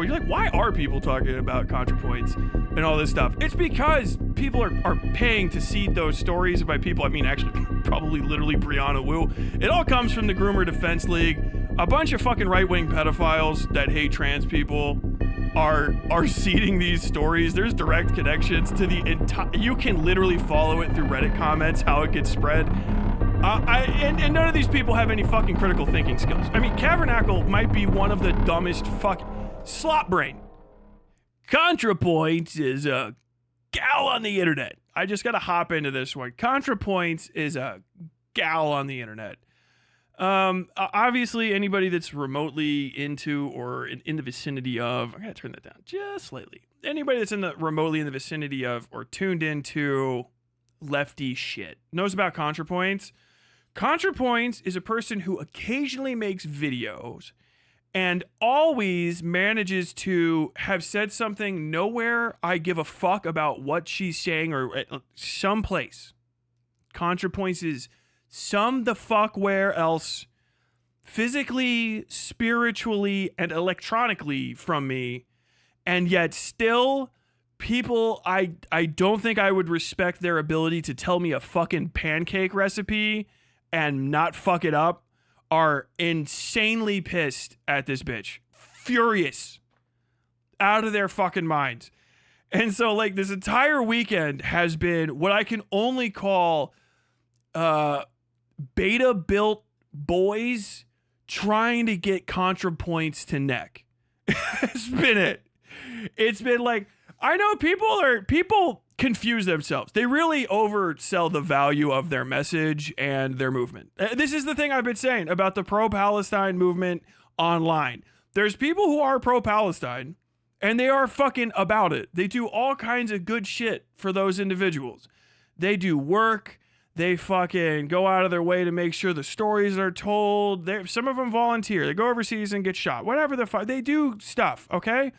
You're like, why are people talking about ContraPoints and all this stuff? It's because people are paying to see those stories. By people, I mean actually probably literally Brianna Wu. It all comes from the Groomer Defense League. A bunch of fucking right-wing pedophiles that hate trans people are seeding these stories. There's direct connections to the entire... You can literally follow it through Reddit comments, how it gets spread. And none of these people have any fucking critical thinking skills. I mean, Cavernacle might be one of the dumbest slot brain. ContraPoints is a gal on the internet. I just gotta hop into this one. ContraPoints is a gal on the internet. Obviously, anybody that's remotely into or in the vicinity of... I gotta turn that down just slightly. Anybody that's remotely in the vicinity of or tuned into lefty shit knows about ContraPoints. ContraPoints is a person who occasionally makes videos and always manages to have said something nowhere I give a fuck about what she's saying or someplace. ContraPoints is some the fuck where else, physically, spiritually, and electronically from me, and yet still people I don't think I would respect their ability to tell me a fucking pancake recipe and not fuck it up are insanely pissed at this bitch. Furious. Out of their fucking minds. And so like this entire weekend has been what I can only call beta built boys trying to get ContraPoints to neck. It's been it. It's been like, I know people confuse themselves. They really oversell the value of their message and their movement. This is the thing I've been saying about the pro-Palestine movement online. There's people who are pro-Palestine and they are fucking about it. They do all kinds of good shit for those individuals. They do work. They fucking go out of their way to make sure the stories are told. Some of them volunteer. They go overseas and get shot. Whatever the fuck. They do stuff, okay?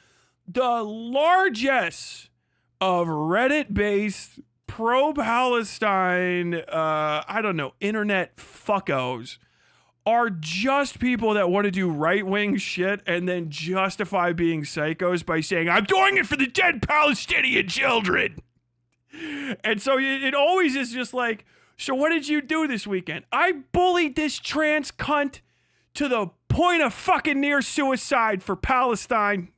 The largesse of Reddit-based pro-Palestine, internet fuckos are just people that want to do right-wing shit and then justify being psychos by saying, I'm doing it for the dead Palestinian children. And so it always is just like, so what did you do this weekend? I bullied this trans cunt to the point of fucking near suicide for Palestine.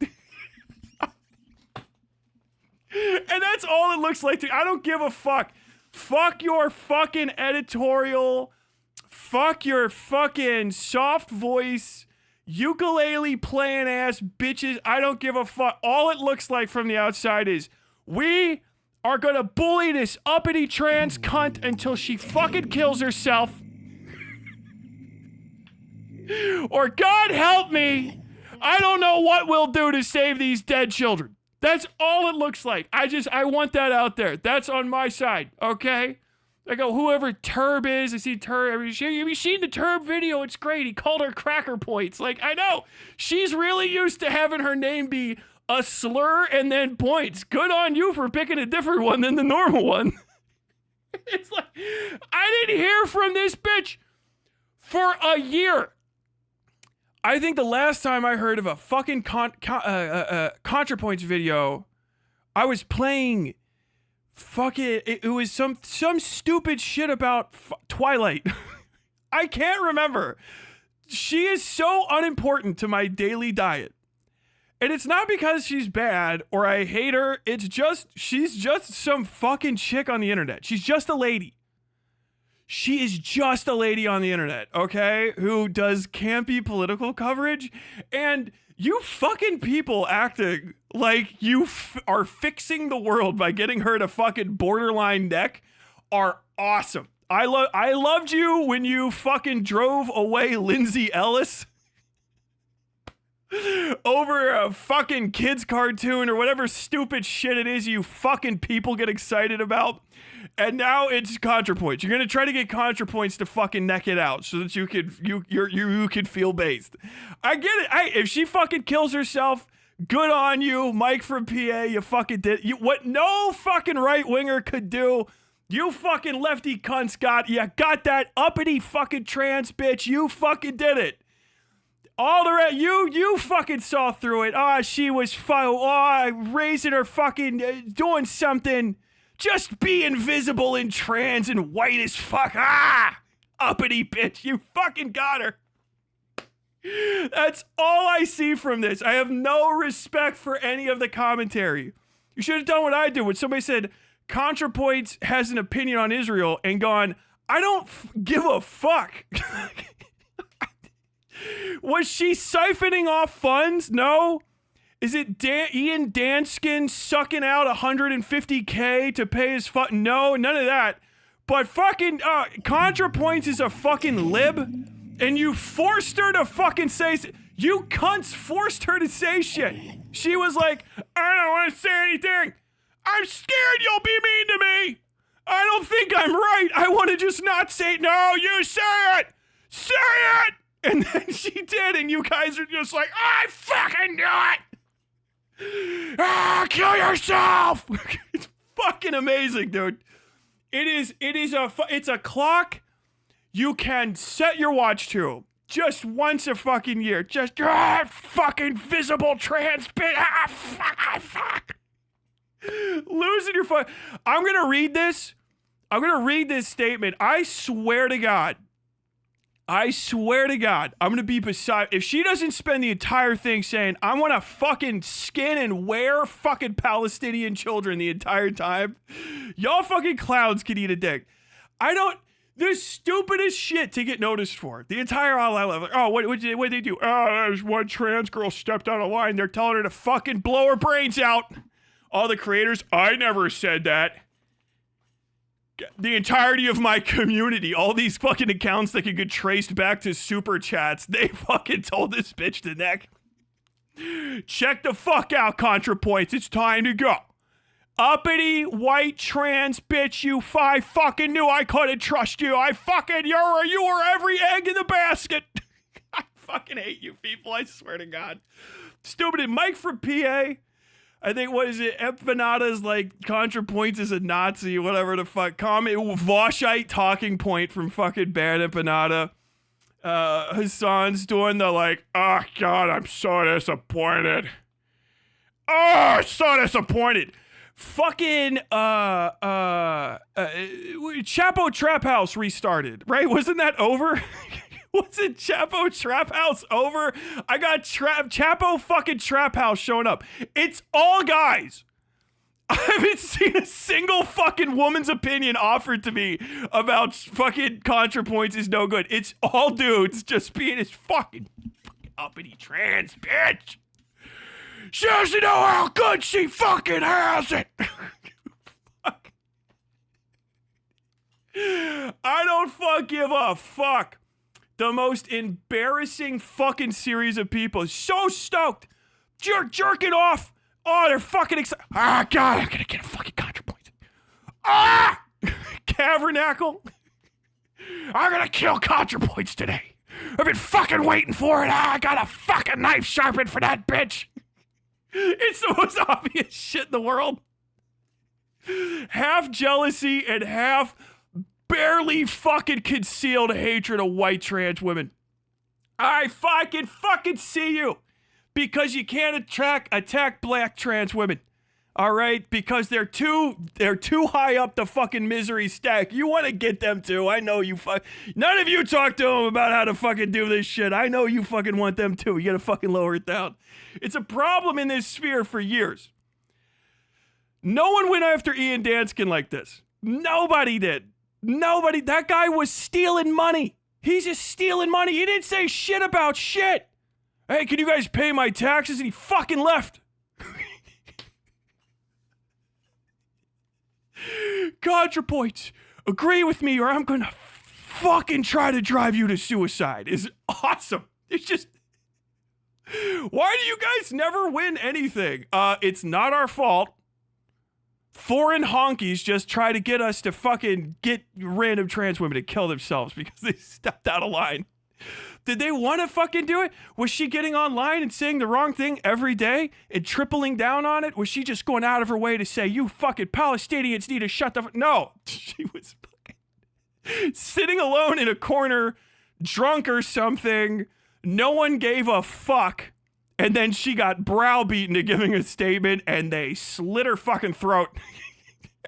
And that's all it looks like to me. I don't give a fuck. Fuck your fucking editorial. Fuck your fucking soft voice, ukulele playing ass bitches. I don't give a fuck. All it looks like from the outside is we are gonna bully this uppity trans cunt until she fucking kills herself. Or God help me, I don't know what we'll do to save these dead children. That's all it looks like. I want that out there. That's on my side, okay? I go, whoever Turb is, I see Turb. Have you seen the Turb video? It's great. He called her Cracker Points. Like, I know. She's really used to having her name be a slur and then points. Good on you for picking a different one than the normal one. It's like, I didn't hear from this bitch for a year. I think the last time I heard of a fucking ContraPoints video, I was playing fucking, it was some stupid shit about Twilight. I can't remember. She is so unimportant to my daily diet. And it's not because she's bad or I hate her. It's just, she's just some fucking chick on the internet. She's just a lady. She is just a lady on the internet, okay, who does campy political coverage, and you fucking people acting like you are fixing the world by getting her to fucking borderline neck are awesome. I loved you when you fucking drove away Lindsay Ellis over a fucking kids cartoon or whatever stupid shit it is you fucking people get excited about. And now it's ContraPoints. You're gonna try to get ContraPoints to fucking neck it out so that you could feel based. I get it. If she fucking kills herself, good on you, Mike from PA. You fucking did what no fucking right winger could do. You fucking lefty cunts got that uppity fucking trans bitch. You fucking did it. All the rest, you fucking saw through it. Oh, she was raising her fucking, doing something. Just be invisible and trans and white as fuck. Uppity bitch, you fucking got her. That's all I see from this. I have no respect for any of the commentary. You should have done what I did when somebody said, ContraPoints has an opinion on Israel, and gone, I don't give a fuck. Was she siphoning off funds? No. Is it Ian Danskin sucking out $150K to pay his No, none of that. But fucking ContraPoints is a fucking lib, and you forced her to fucking say. You cunts forced her to say shit. She was like, I don't want to say anything. I'm scared you'll be mean to me. I don't think I'm right. I want to just not say. No, you say it. Say it. And then she did, and you guys are just like, I fucking knew it! Kill yourself! It's fucking amazing, dude. It's a clock you can set your watch to just once a fucking year. Just, fucking visible trans bitch. Fuck. Losing your fuck. I'm gonna read this statement. I swear to God, I'm gonna be beside. If she doesn't spend the entire thing saying, I wanna fucking skin and wear fucking Palestinian children the entire time, y'all fucking clowns can eat a dick. The stupidest shit to get noticed for. The entire all what did they do? There's one trans girl stepped out of line. They're telling her to fucking blow her brains out. All the creators, I never said that. The entirety of my community, all these fucking accounts that can get traced back to super chats, they fucking told this bitch to neck. Check the fuck out, ContraPoints. It's time to go. Uppity, white, trans bitch, I fucking knew I couldn't trust you. You were every egg in the basket. I fucking hate you people, I swear to God. Stupid. Mike from PA. I think, what is it? Empanadas, like, ContraPoints is a Nazi, whatever the fuck. Voshite talking point from fucking Bad Empanada. Hasan's doing the, like, oh, God, I'm so disappointed. Oh, so disappointed. Fucking, Chapo Trap House restarted, right? Wasn't that over? Wasn't Chapo Trap House over? I got Chapo fucking Trap House showing up. It's all guys. I haven't seen a single fucking woman's opinion offered to me about fucking ContraPoints is no good. It's all dudes just being his fucking uppity trans bitch. She doesn't know how good she fucking has it. Fuck. I don't give a fuck. The most embarrassing fucking series of people. So stoked. You're jerking off. Oh, they're fucking excited. Ah, God, I'm gonna get a fucking ContraPoints. Ah! Cavernacle. I'm gonna kill ContraPoints today. I've been fucking waiting for it. I got a fucking knife sharpened for that bitch. It's the most obvious shit in the world. Half jealousy and half barely fucking concealed hatred of white trans women. I fucking see you. Because you can't attack black trans women. All right? Because they're too high up the fucking misery stack. You want to get them too. I know you none of you talk to them about how to fucking do this shit. I know you fucking want them too. You gotta fucking lower it down. It's a problem in this sphere for years. No one went after Ian Danskin like this. Nobody did. Nobody. That guy was stealing money. He's just stealing money. He didn't say shit about shit. Hey, can you guys pay my taxes? And he fucking left. ContraPoints, agree with me or I'm gonna fucking try to drive you to suicide is awesome. It's just, why do you guys never win anything? It's not our fault. Foreign honkies just try to get us to fucking get random trans women to kill themselves because they stepped out of line. Did they want to fucking do it? Was she getting online and saying the wrong thing every day and tripling down on it? Was she just going out of her way to say, you fucking Palestinians need to shut the No. She was fucking sitting alone in a corner, drunk or something, No one gave a fuck. And then she got browbeaten to giving a statement, and they slit her fucking throat.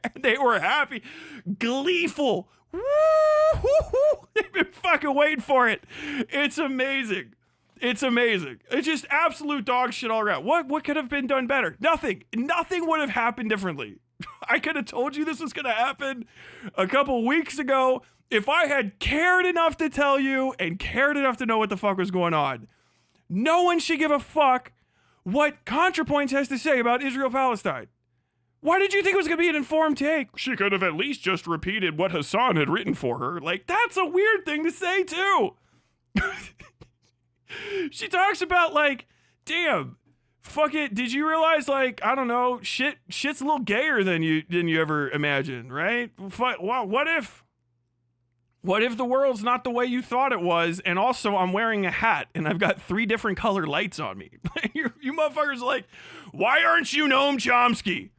And they were happy, gleeful. Woo-hoo-hoo. They've been fucking waiting for it. It's amazing. It's amazing. It's just absolute dog shit all around. What could have been done better? Nothing. Nothing would have happened differently. I could have told you this was going to happen a couple weeks ago if I had cared enough to tell you and cared enough to know what the fuck was going on. No one should give a fuck what ContraPoints has to say about Israel-Palestine. Why did you think it was going to be an informed take? She could have at least just repeated what Hasan had written for her. Like, that's a weird thing to say, too. She talks about, like, damn, fuck it. Did you realize, like, I don't know, shit's a little gayer than you ever imagined, right? What if the world's not the way you thought it was, and also I'm wearing a hat and I've got 3 different colored lights on me? You motherfuckers are like, why aren't you Noam Chomsky?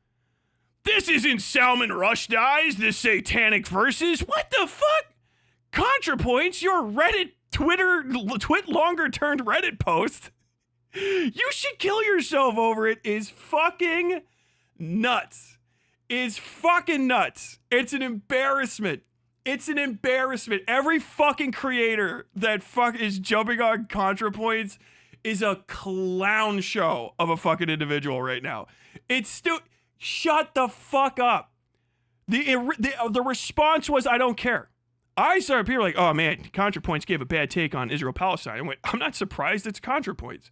This isn't Salman Rushdie's The Satanic Verses. What the fuck? ContraPoints, your Reddit, twit longer turned Reddit post. You should kill yourself over it is fucking nuts. Is fucking nuts. It's an embarrassment. It's an embarrassment. Every fucking creator that is jumping on ContraPoints is a clown show of a fucking individual right now. It's still... Shut the fuck up. The response was, I don't care. I started people like, oh man, ContraPoints gave a bad take on Israel-Palestine. I went, I'm not surprised it's ContraPoints.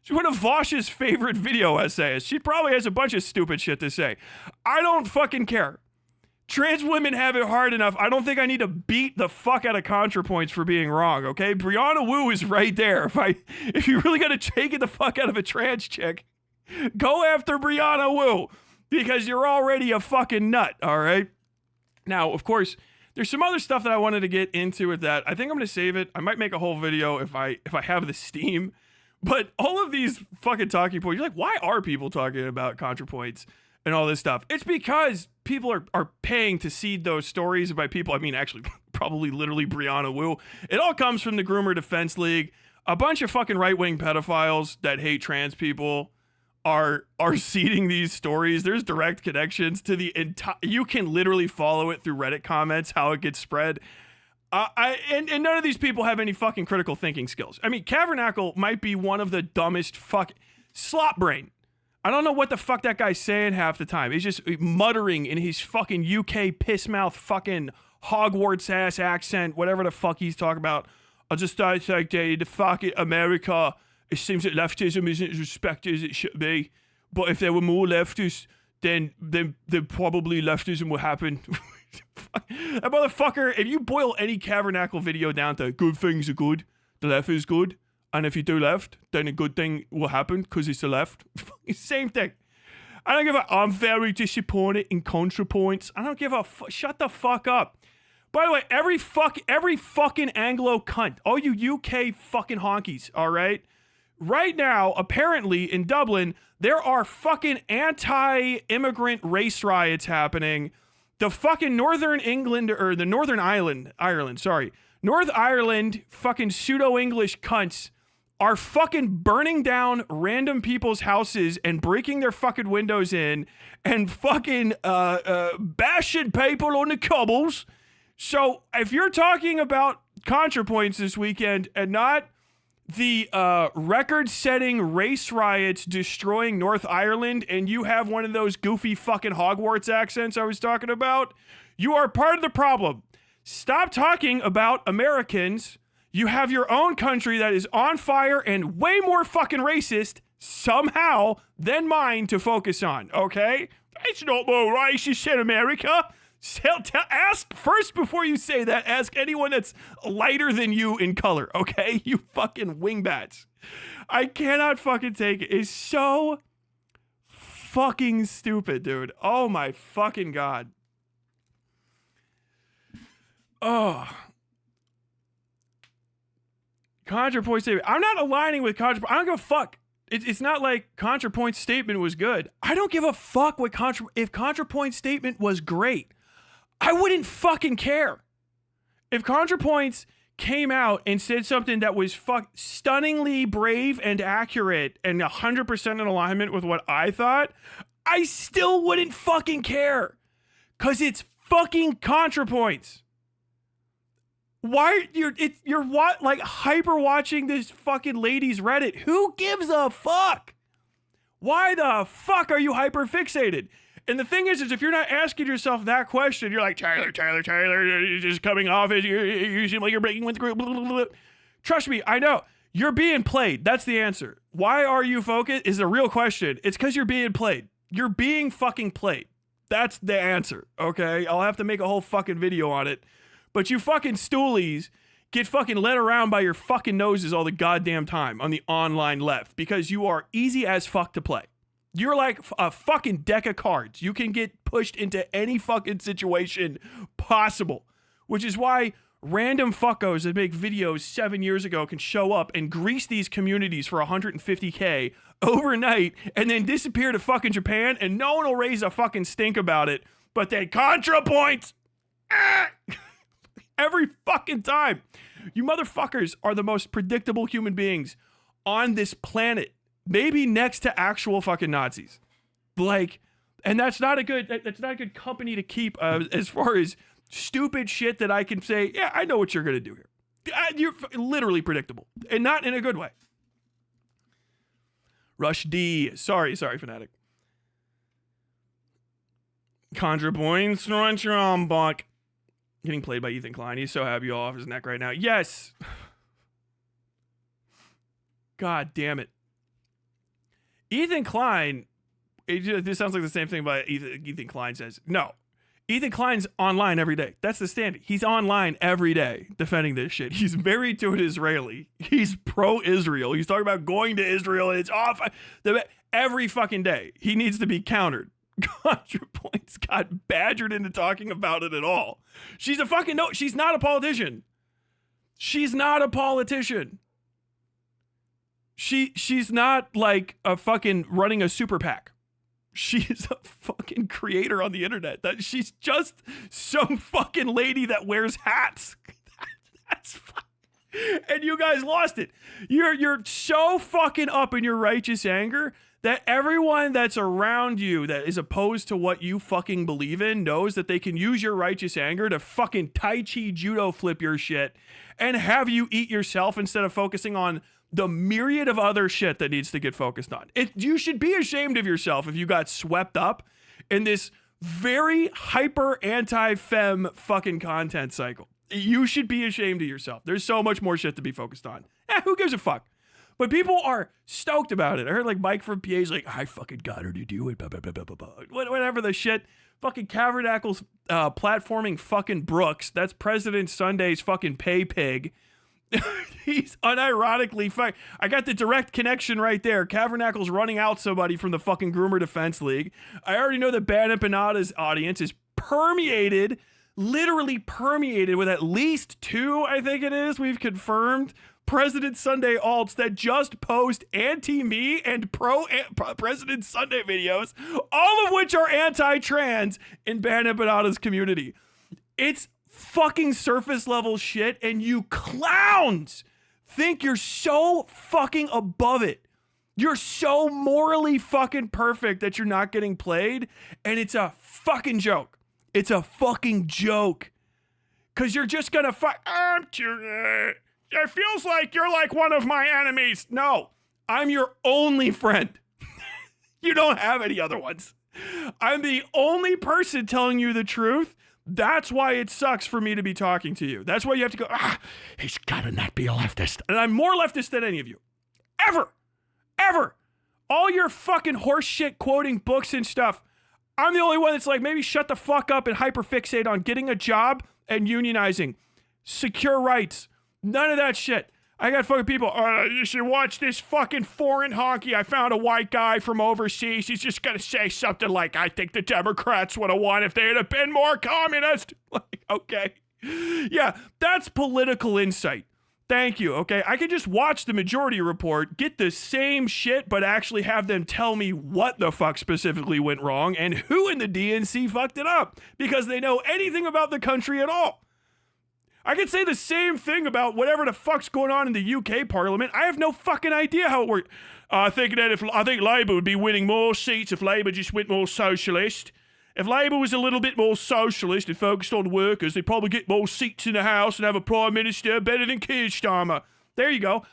She's one of Vosh's favorite video essayists. She probably has a bunch of stupid shit to say. I don't fucking care. Trans women have it hard enough. I don't think I need to beat the fuck out of ContraPoints for being wrong, okay? Brianna Wu is right there. If you really gotta take it the fuck out of a trans chick, go after Brianna Wu. Because you're already a fucking nut, all right? Now, of course, there's some other stuff that I wanted to get into with that. I think I'm going to save it. I might make a whole video if I have the steam. But all of these fucking talking points, you're like, why are people talking about ContraPoints and all this stuff? It's because people are paying to seed those stories by people. I mean, actually, probably literally Brianna Wu. It all comes from the Groomer Defense League. A bunch of fucking right-wing pedophiles that hate trans people are seeding these stories. There's direct connections to the entire... You can literally follow it through Reddit comments, how it gets spread. And none of these people have any fucking critical thinking skills. I mean, Cavernacle might be one of the dumbest slop brain. I don't know what the fuck that guy's saying half the time. He's just muttering in his fucking UK piss mouth fucking Hogwarts ass accent, whatever the fuck he's talking about. I just thought like the fucking America... It seems that leftism isn't as respected as it should be. But if there were more leftists, then probably leftism would happen. That motherfucker, if you boil any Cavernacle video down to good things are good, the left is good, and if you do left, then a good thing will happen because it's the left. Same thing. I don't give a... I'm very disappointed in ContraPoints. I don't give a... Shut the fuck up. By the way, every fucking Anglo cunt, all you UK fucking honkies, all right? Right now, apparently, in Dublin, there are fucking anti-immigrant race riots happening. The fucking Northern Ireland, North Ireland fucking pseudo-English cunts are fucking burning down random people's houses and breaking their fucking windows in and fucking bashing people on the cobbles. So, if you're talking about ContraPoints this weekend and not the record-setting race riots destroying North Ireland, and you have one of those goofy fucking Hogwarts accents I was talking about, you are part of the problem. Stop talking about Americans. You have your own country that is on fire and way more fucking racist somehow than mine to focus on, okay? It's not more racist in America. Ask first before you say that. Ask anyone that's lighter than you in color, okay? You fucking wingbats. I cannot fucking take it. It's so fucking stupid, dude. Oh my fucking god. Oh. ContraPoint statement. I'm not aligning with ContraPoint. I don't give a fuck. It's not like ContraPoint's statement was good. I don't give a fuck what if ContraPoint's statement was great. I wouldn't fucking care. If ContraPoints came out and said something that was stunningly brave and accurate and 100% in alignment with what I thought, I still wouldn't fucking care. Cause it's fucking ContraPoints. Why you're like hyper watching this fucking ladies Reddit? Who gives a fuck? Why the fuck are you hyper fixated? And the thing is if you're not asking yourself that question, you're like, Tyler, you're just coming off as you seem like you're breaking with the group. Blah, blah, blah. Trust me, I know. You're being played. That's the answer. Why are you focused is a real question. It's because you're being played. You're being fucking played. That's the answer, okay? I'll have to make a whole fucking video on it. But you fucking stoolies get fucking led around by your fucking noses all the goddamn time on the online left because you are easy as fuck to play. You're like a fucking deck of cards. You can get pushed into any fucking situation possible, which is why random fuckos that make videos 7 years ago can show up and grease these communities for $150K overnight and then disappear to fucking Japan and no one will raise a fucking stink about it, but then ContraPoints every fucking time. You motherfuckers are the most predictable human beings on this planet. Maybe next to actual fucking Nazis. Like, and that's not a good company to keep as far as stupid shit that I can say, yeah, I know what you're going to do here. You're literally predictable and not in a good way. Rush D. Sorry, Fanatic. ContraPoints, run your own buck. Getting played by Ethan Klein. He's so happy all off his neck right now. Yes. God damn it. Ethan Klein, this sounds like the same thing by Ethan Klein says. No. Ethan Klein's online every day. That's the standard. He's online every day defending this shit. He's married to an Israeli. He's pro-Israel. He's talking about going to Israel and it's off every fucking day. He needs to be countered. ContraPoints got badgered into talking about it at all. She's a fucking no. She's not a politician. She's not a politician. She's not like a fucking running a super PAC. She's a fucking creator on the internet. That she's just some fucking lady that wears hats. That's and you guys lost it. You're so fucking up in your righteous anger that everyone that's around you that is opposed to what you fucking believe in knows that they can use your righteous anger to fucking Tai Chi judo flip your shit and have you eat yourself instead of focusing on the myriad of other shit that needs to get focused on. You should be ashamed of yourself if you got swept up in this very hyper anti-fem fucking content cycle. You should be ashamed of yourself. There's so much more shit to be focused on. Who gives a fuck? But people are stoked about it. I heard like Mike from PA's like, I fucking got her to do it. Blah, blah, blah, blah, blah, blah. Whatever the shit. Fucking Cavernacle's platforming fucking Brooks. That's President Sunday's fucking pay pig. He's unironically I got the direct connection right there. Cavernacle's running out somebody from the fucking Groomer Defense League. I already know that Bad Empanada's audience is literally permeated with at least 2, I think it is, we've confirmed, President Sunday alts that just post anti-me and pro-President Sunday videos, all of which are anti-trans in Bad Empanada's community. It's fucking surface level shit, and you clowns think you're so fucking above it. You're so morally fucking perfect that you're not getting played, and it's a fucking joke. It's a fucking joke. Cause you're just gonna it feels like you're like one of my enemies. No, I'm your only friend. You don't have any other ones. I'm the only person telling you the truth. That's why it sucks for me to be talking to you. That's why you have to go, he's gotta not be a leftist. And I'm more leftist than any of you. Ever. All your fucking horse shit quoting books and stuff. I'm the only one that's like, maybe shut the fuck up and hyperfixate on getting a job and unionizing. Secure rights. None of that shit. I got fucking people, you should watch this fucking foreign honky. I found a white guy from overseas. He's just gonna say something like, I think the Democrats would have won if they had been more communist. Like, okay. Yeah, that's political insight. Thank you, okay? I could just watch the Majority Report, get the same shit, but actually have them tell me what the fuck specifically went wrong and who in the DNC fucked it up because they know anything about the country at all. I could say the same thing about whatever the fuck's going on in the UK Parliament. I have no fucking idea how it works. I think Labour would be winning more seats if Labour just went more socialist. If Labour was a little bit more socialist and focused on workers, they'd probably get more seats in the House and have a Prime Minister better than Keir Starmer. There you go.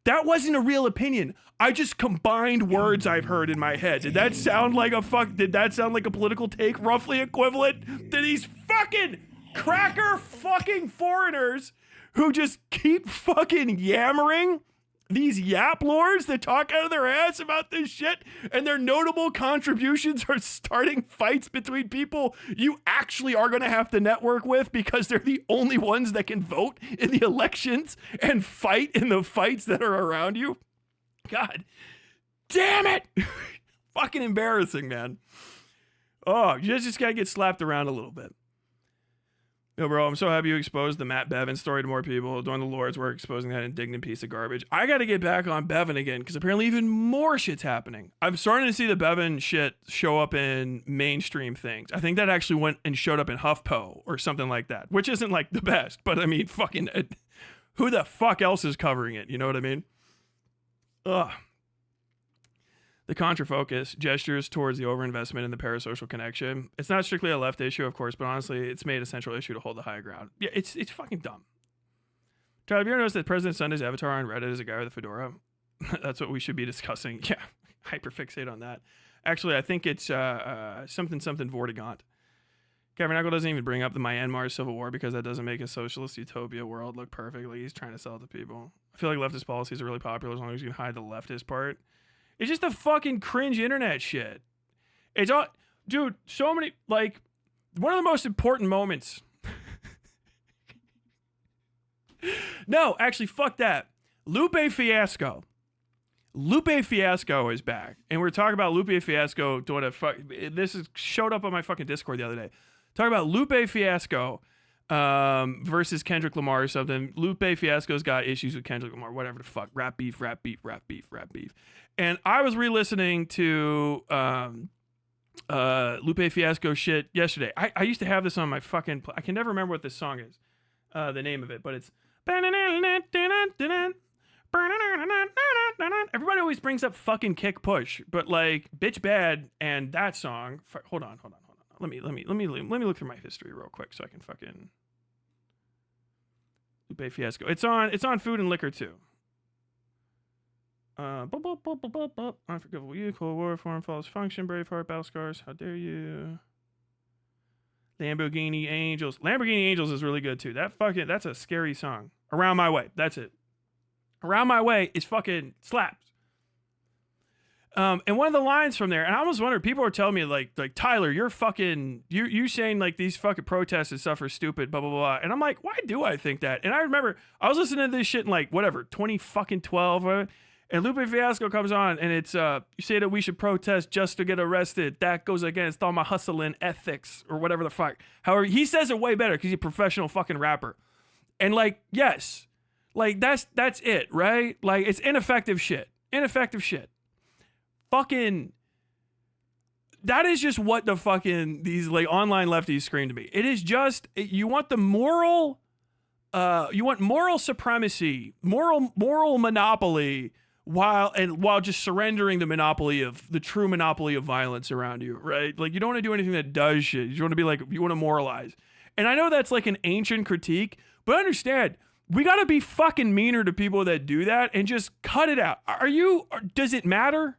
That wasn't a real opinion. I just combined words I've heard in my head. Did that sound like a political take roughly equivalent to these fucking cracker fucking foreigners who just keep fucking yammering? These yap lords that talk out of their ass about this shit, and their notable contributions are starting fights between people you actually are going to have to network with because they're the only ones that can vote in the elections and fight in the fights that are around you. God damn it. Fucking embarrassing, man. Oh, you just got to get slapped around a little bit. Yo, bro, I'm so happy you exposed the Matt Bevin story to more people. Doing the Lord's work, exposing that indignant piece of garbage. I got to get back on Bevin again because apparently even more shit's happening. I'm starting to see the Bevin shit show up in mainstream things. I think that actually went and showed up in HuffPo or something like that, which isn't like the best, but I mean, fucking, who the fuck else is covering it? You know what I mean? Ugh. The contra-focus gestures towards the overinvestment in the parasocial connection. It's not strictly a left issue, of course, but honestly, it's made a central issue to hold the high ground. Yeah, it's fucking dumb. Tyler, have you ever noticed that President Sunday's avatar on Reddit is a guy with a fedora? That's what we should be discussing. Yeah, hyperfixate on that. Actually, I think it's something Vortigaunt. Tabernacle doesn't even bring up the Myanmar Civil War because that doesn't make a socialist utopia world look perfect. Like, he's trying to sell it to people. I feel like leftist policies are really popular as long as you can hide the leftist part. It's just the fucking cringe internet shit. It's all, dude, so many, like, one of the most important moments. No, actually, fuck that. Lupe Fiasco. Lupe Fiasco is back. And we're talking about Lupe Fiasco doing showed up on my fucking Discord the other day. Talking about Lupe Fiasco versus Kendrick Lamar or something. Lupe Fiasco's got issues with Kendrick Lamar, whatever the fuck. Rap beef. And I was re-listening to Lupe Fiasco shit yesterday. I used to have this on my fucking... I can never remember what this song is, the name of it, but it's... Everybody always brings up fucking Kick Push, but like Bitch Bad and that song... Hold on. Let me look through my history real quick so I can fucking... Lupe Fiasco. It's on Food and Liquor too. Unforgivable You, Cold War, Foreign False Function, Braveheart, Battle Scars, How Dare You, Lamborghini Angels. Lamborghini Angels is really good too. That's a scary song. Around My Way, that's it. Around My Way is fucking slaps. And one of the lines from there, and I almost wonder, people are telling me like Tyler, you're fucking, you saying like these fucking protests and stuff are stupid, blah, blah, blah. And I'm like, why do I think that? And I remember I was listening to this shit in like, whatever, 2012, and Lupe Fiasco comes on, and it's, you say that we should protest just to get arrested. That goes against all my hustling ethics, or whatever the fuck. However, he says it way better because he's a professional fucking rapper. And like, yes, like that's it, right? Like, it's ineffective shit. Fucking, that is just what the fucking, these like online lefties scream to me. It is just, you want the moral, you want moral supremacy, moral monopoly, while just surrendering the true monopoly of violence around you, right? Like, you don't want to do anything that does shit. You want to be like, you want to moralize. And I know that's like an ancient critique, but understand, we got to be fucking meaner to people that do that and just cut it out. Does it matter?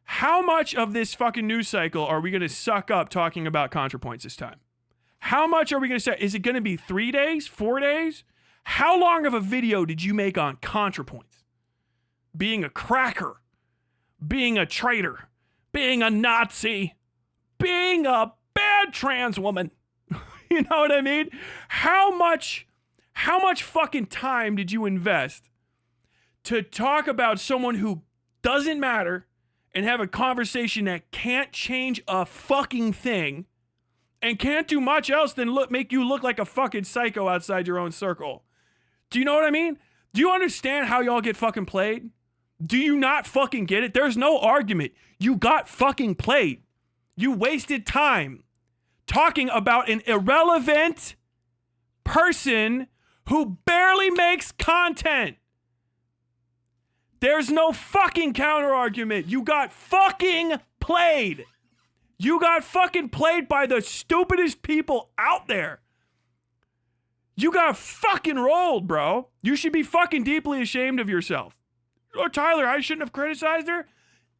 How much of this fucking news cycle are we going to suck up talking about ContraPoints this time? How much are we going to say? Is it going to be 3 days, 4 days? How long of a video did you make on ContraPoints? Being a cracker, being a traitor, being a Nazi, being a bad trans woman. You know what I mean? How much fucking time did you invest to talk about someone who doesn't matter and have a conversation that can't change a fucking thing and can't do much else than make you look like a fucking psycho outside your own circle? Do you know what I mean? Do you understand how y'all get fucking played? Do you not fucking get it? There's no argument. You got fucking played. You wasted time talking about an irrelevant person who barely makes content. There's no fucking counter argument. You got fucking played. You got fucking played by the stupidest people out there. You got fucking rolled, bro. You should be fucking deeply ashamed of yourself. Oh, Tyler, I shouldn't have criticized her?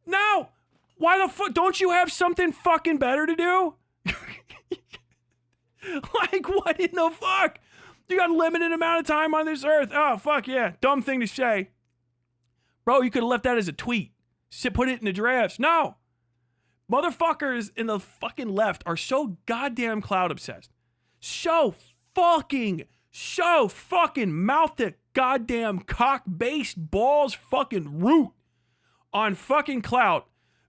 No. Why the fuck? Don't you have something fucking better to do? Like, what in the fuck? You got a limited amount of time on this earth. Oh, fuck yeah. Dumb thing to say. Bro, you could have left that as a tweet. Put it in the drafts. No. Motherfuckers in the fucking left are so goddamn cloud obsessed. So fucking mouth to goddamn cock base balls fucking root on fucking clout.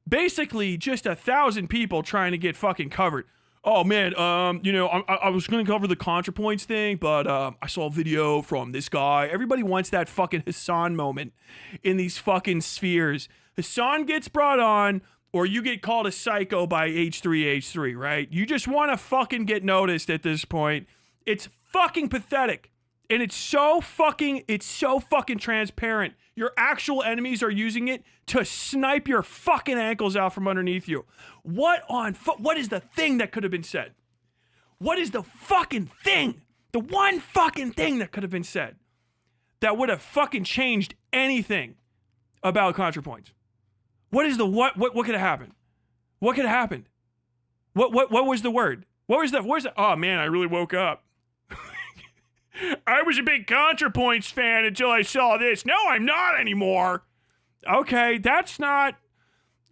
Basically just 1,000 people trying to get fucking covered. Oh man, I was gonna cover the ContraPoints thing, but I saw a video from this guy. Everybody wants that fucking Hasan moment in these fucking spheres. Hasan gets brought on, or you get called a psycho by H3H3, right? You just want to fucking get noticed at this point. It's fucking pathetic, and it's so fucking transparent. Your actual enemies are using it to snipe your fucking ankles out from underneath you. What is the thing that could have been said? What is the fucking thing? The one fucking thing that could have been said that would have fucking changed anything about ContraPoints? What is the what could have happened? What could have happened? What was the word? Where's the oh man, I really woke up. I was a big ContraPoints fan until I saw this. No, I'm not anymore. Okay, that's not...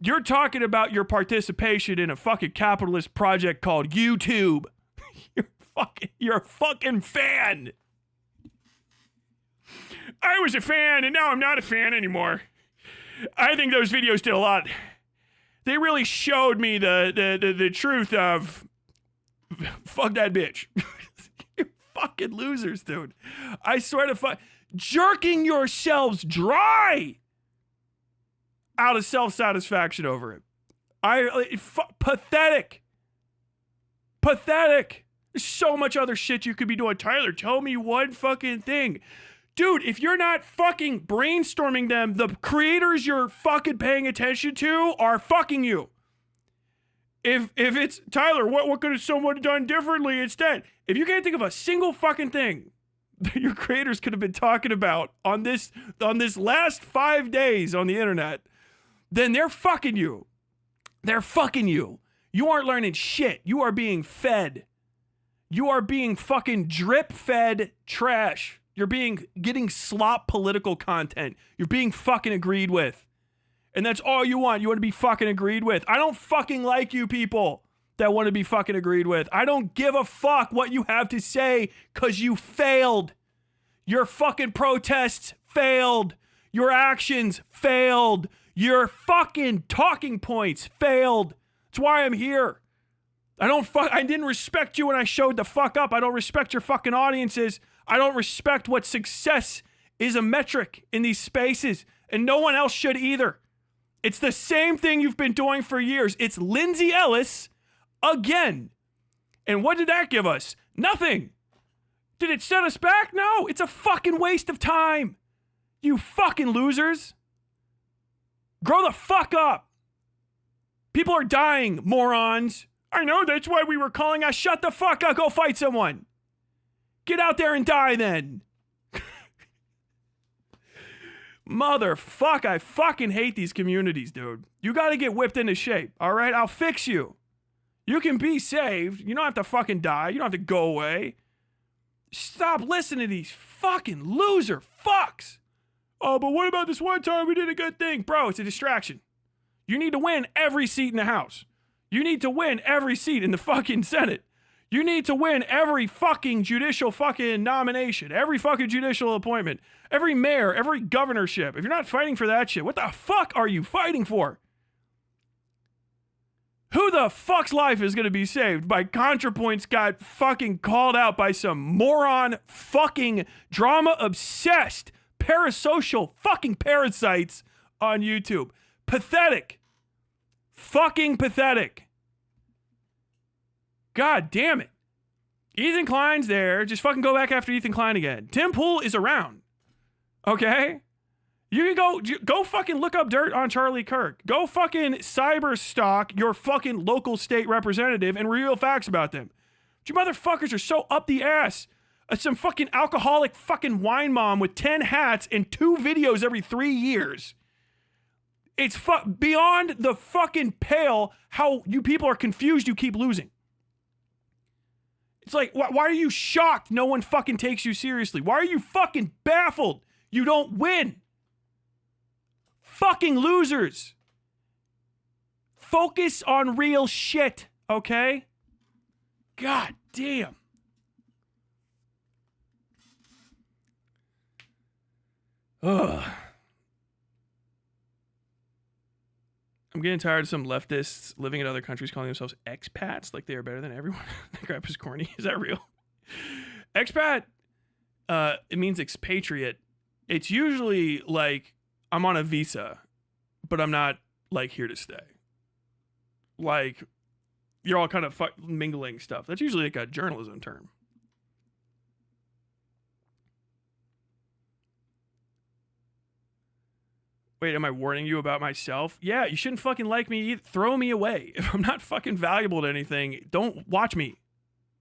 You're talking about your participation in a fucking capitalist project called YouTube. You're a fucking fan. I was a fan, and now I'm not a fan anymore. I think those videos did a lot. They really showed me the truth of... Fuck that bitch. Fucking losers, dude. I swear to jerking yourselves dry out of self-satisfaction over it. Pathetic. There's so much other shit you could be doing. Tyler, tell me one fucking thing. Dude, if you're not fucking brainstorming them, the creators you're fucking paying attention to are fucking you. If it's, Tyler, what could have someone done differently instead? If you can't think of a single fucking thing that your creators could have been talking about on this last 5 days on the internet, then they're fucking you. They're fucking you. You aren't learning shit. You are being fed. You are being fucking drip-fed trash. You're getting slop political content. You're being fucking agreed with. And that's all you want. You want to be fucking agreed with. I don't fucking like you people that want to be fucking agreed with. I don't give a fuck what you have to say because you failed. Your fucking protests failed. Your actions failed. Your fucking talking points failed. That's why I'm here. I didn't respect you when I showed the fuck up. I don't respect your fucking audiences. I don't respect what success is a metric in these spaces. And no one else should either. It's the same thing you've been doing for years. It's Lindsay Ellis again. And what did that give us? Nothing. Did it set us back? No. It's a fucking waste of time. You fucking losers. Grow the fuck up. People are dying, morons. I know, that's why we were calling us. Shut the fuck up. Go fight someone. Get out there and die then. Motherfuck, I fucking hate these communities, dude. You gotta get whipped into shape, all right? I'll fix you. You can be saved. You don't have to fucking die. You don't have to go away. Stop listening to these fucking loser fucks. Oh, but what about this one time we did a good thing? Bro, it's a distraction. You need to win every seat in the House. You need to win every seat in the fucking Senate. You need to win every fucking judicial fucking nomination, every fucking judicial appointment, every mayor, every governorship. If you're not fighting for that shit, what the fuck are you fighting for? Who the fuck's life is going to be saved by ContraPoints got fucking called out by some moron fucking drama-obsessed parasocial fucking parasites on YouTube? Pathetic. Fucking pathetic. God damn it. Ethan Klein's there. Just fucking go back after Ethan Klein again. Tim Pool is around. Okay? You can go fucking look up dirt on Charlie Kirk. Go fucking cyber stalk your fucking local state representative and reveal facts about them. You motherfuckers are so up the ass. Some fucking alcoholic fucking wine mom with 10 hats and 2 videos every 3 years. It's beyond the fucking pale how you people are confused you keep losing. It's like, why are you shocked no one fucking takes you seriously? Why are you fucking baffled you don't win? Fucking losers. Focus on real shit, okay? God damn. Ugh. I'm getting tired of some leftists living in other countries calling themselves expats like they are better than everyone. That crap is corny. Is that real? Expat, it means expatriate. It's usually like I'm on a visa, but I'm not like here to stay. Like you're all kind of mingling stuff. That's usually like a journalism term. Wait, am I warning you about myself? Yeah, you shouldn't fucking like me either. Throw me away. If I'm not fucking valuable to anything, don't watch me.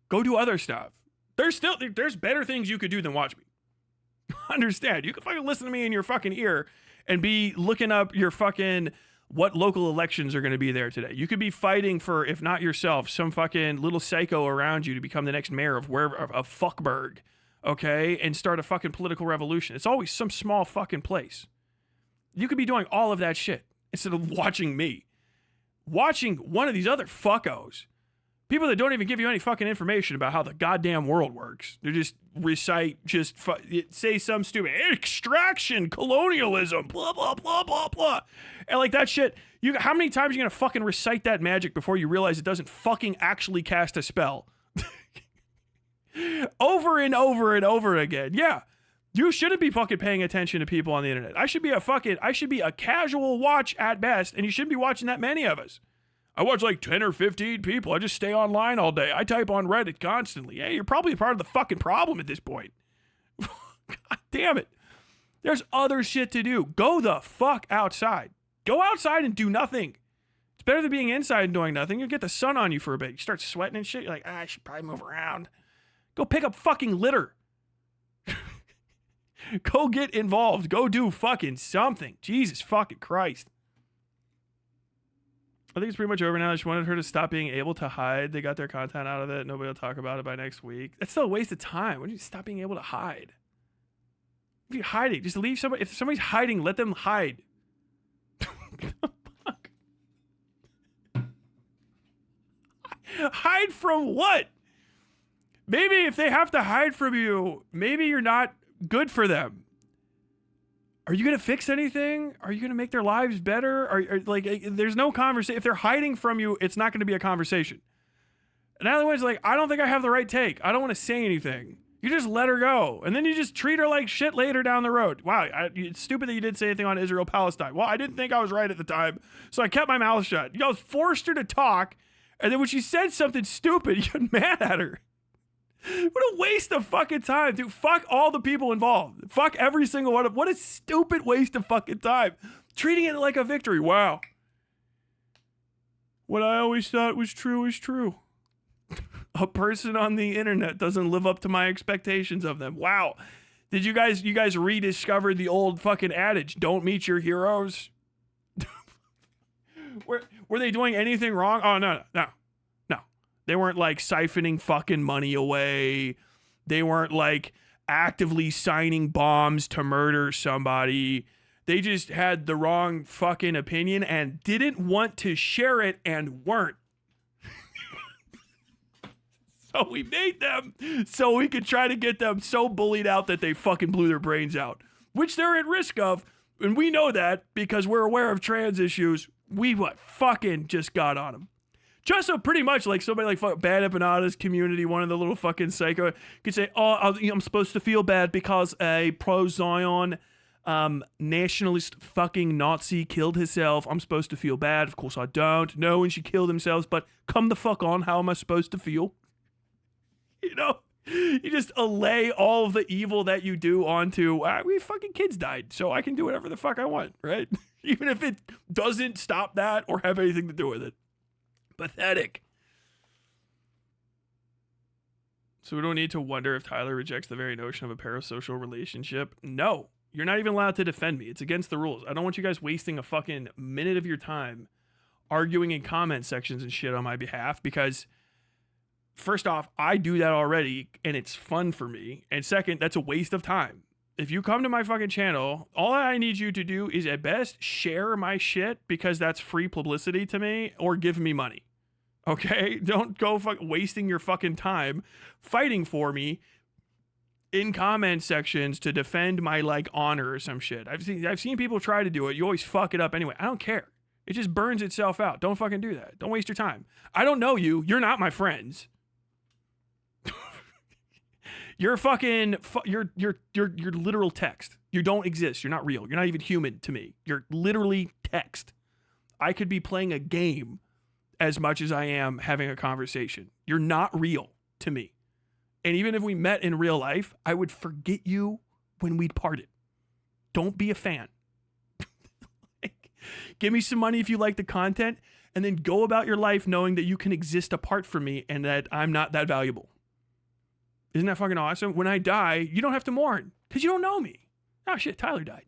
Go do other stuff. There's better things you could do than watch me. Understand? You can fucking listen to me in your fucking ear and be looking up your fucking what local elections are going to be there today. You could be fighting for, if not yourself, some fucking little psycho around you to become the next mayor of Fuckburg, okay? And start a fucking political revolution. It's always some small fucking place. You could be doing all of that shit instead of watching me. Watching one of these other fuckos. People that don't even give you any fucking information about how the goddamn world works. They just recite, say some stupid extraction, colonialism, blah, blah, blah, blah, blah. And like that shit, how many times are you gonna fucking recite that magic before you realize it doesn't fucking actually cast a spell? Over and over and over again. Yeah. You shouldn't be fucking paying attention to people on the internet. I should be a casual watch at best, and you shouldn't be watching that many of us. I watch like 10 or 15 people. I just stay online all day. I type on Reddit constantly. Hey, you're probably part of the fucking problem at this point. God damn it. There's other shit to do. Go the fuck outside. Go outside and do nothing. It's better than being inside and doing nothing. You'll get the sun on you for a bit. You start sweating and shit. You're like, I should probably move around. Go pick up fucking litter. Go get involved. Go do fucking something. Jesus fucking Christ. I think it's pretty much over now. I just wanted her to stop being able to hide. They got their content out of it. Nobody will talk about it by next week. That's still a waste of time. Why don't you stop being able to hide? If you're hiding, just leave somebody. If somebody's hiding, let them hide. Fuck. Hide from what? Maybe if they have to hide from you, maybe you're not good for them. Are you going to fix anything? Are you going to make their lives better? There's no conversation. If they're hiding from you, it's not going to be a conversation. And the other one's like, I don't think I have the right take. I don't want to say anything. You just let her go. And then you just treat her like shit later down the road. Wow, it's stupid that you didn't say anything on Israel-Palestine. Well, I didn't think I was right at the time, so I kept my mouth shut. You guys forced her to talk, and then when she said something stupid, you got mad at her. What a waste of fucking time, dude. Fuck all the people involved. Fuck every single one of them. What a stupid waste of fucking time. Treating it like a victory. Wow. What I always thought was true is true. A person on the internet doesn't live up to my expectations of them. Wow. Did you guys rediscover the old fucking adage, don't meet your heroes? Were they doing anything wrong? Oh, no. They weren't like siphoning fucking money away. They weren't like actively signing bombs to murder somebody. They just had the wrong fucking opinion and didn't want to share it and weren't. So we made them so we could try to get them so bullied out that they fucking blew their brains out, which they're at risk of. And we know that because we're aware of trans issues. We fucking just got on them. Just so pretty much like somebody like Bad Empanada's community, one of the little fucking psycho could say, oh, I'm supposed to feel bad because a pro-Zion nationalist fucking Nazi killed herself. I'm supposed to feel bad. Of course I don't. No one should kill themselves, but come the fuck on. How am I supposed to feel? You know, you just allay all of the evil that you do onto, we fucking kids died, so I can do whatever the fuck I want, right? Even if it doesn't stop that or have anything to do with it. Pathetic. So we don't need to wonder if Tyler rejects the very notion of a parasocial relationship. No, you're not even allowed to defend me. It's against the rules. I don't want you guys wasting a fucking minute of your time arguing in comment sections and shit on my behalf, because first off, I do that already and it's fun for me. And second, that's a waste of time. If you come to my fucking channel, all I need you to do is at best share my shit, because that's free publicity to me, or give me money. Okay? Don't go wasting your fucking time fighting for me in comment sections to defend my like honor or some shit. I've seen people try to do it. You always fuck it up anyway. I don't care. It just burns itself out. Don't fucking do that. Don't waste your time. I don't know you. You're not my friends. You're fucking, you're literal text. You don't exist. You're not real. You're not even human to me. You're literally text. I could be playing a game as much as I am having a conversation. You're not real to me. And even if we met in real life, I would forget you when we'd parted. Don't be a fan. Give me some money if you like the content, and then go about your life knowing that you can exist apart from me and that I'm not that valuable. Isn't that fucking awesome? When I die, you don't have to mourn because you don't know me. Oh shit, Tyler died.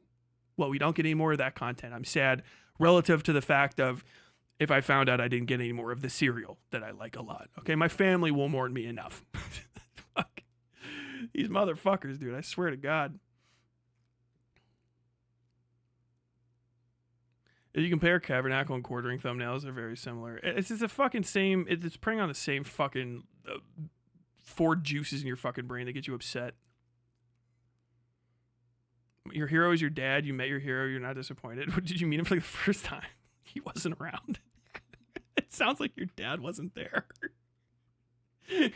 Well, we don't get any more of that content. I'm sad relative to the fact of if I found out I didn't get any more of the cereal that I like a lot. Okay, my family will mourn me enough. Fuck. These motherfuckers, dude, I swear to God. If you compare Cavernacle and Quartering thumbnails, they're very similar. It's just the fucking same, it's preying on the same fucking 4 juices in your fucking brain that get you upset. Your hero is your dad. You met your hero. You're not disappointed. Did you meet him for like the first time? He wasn't around. It sounds like your dad wasn't there. I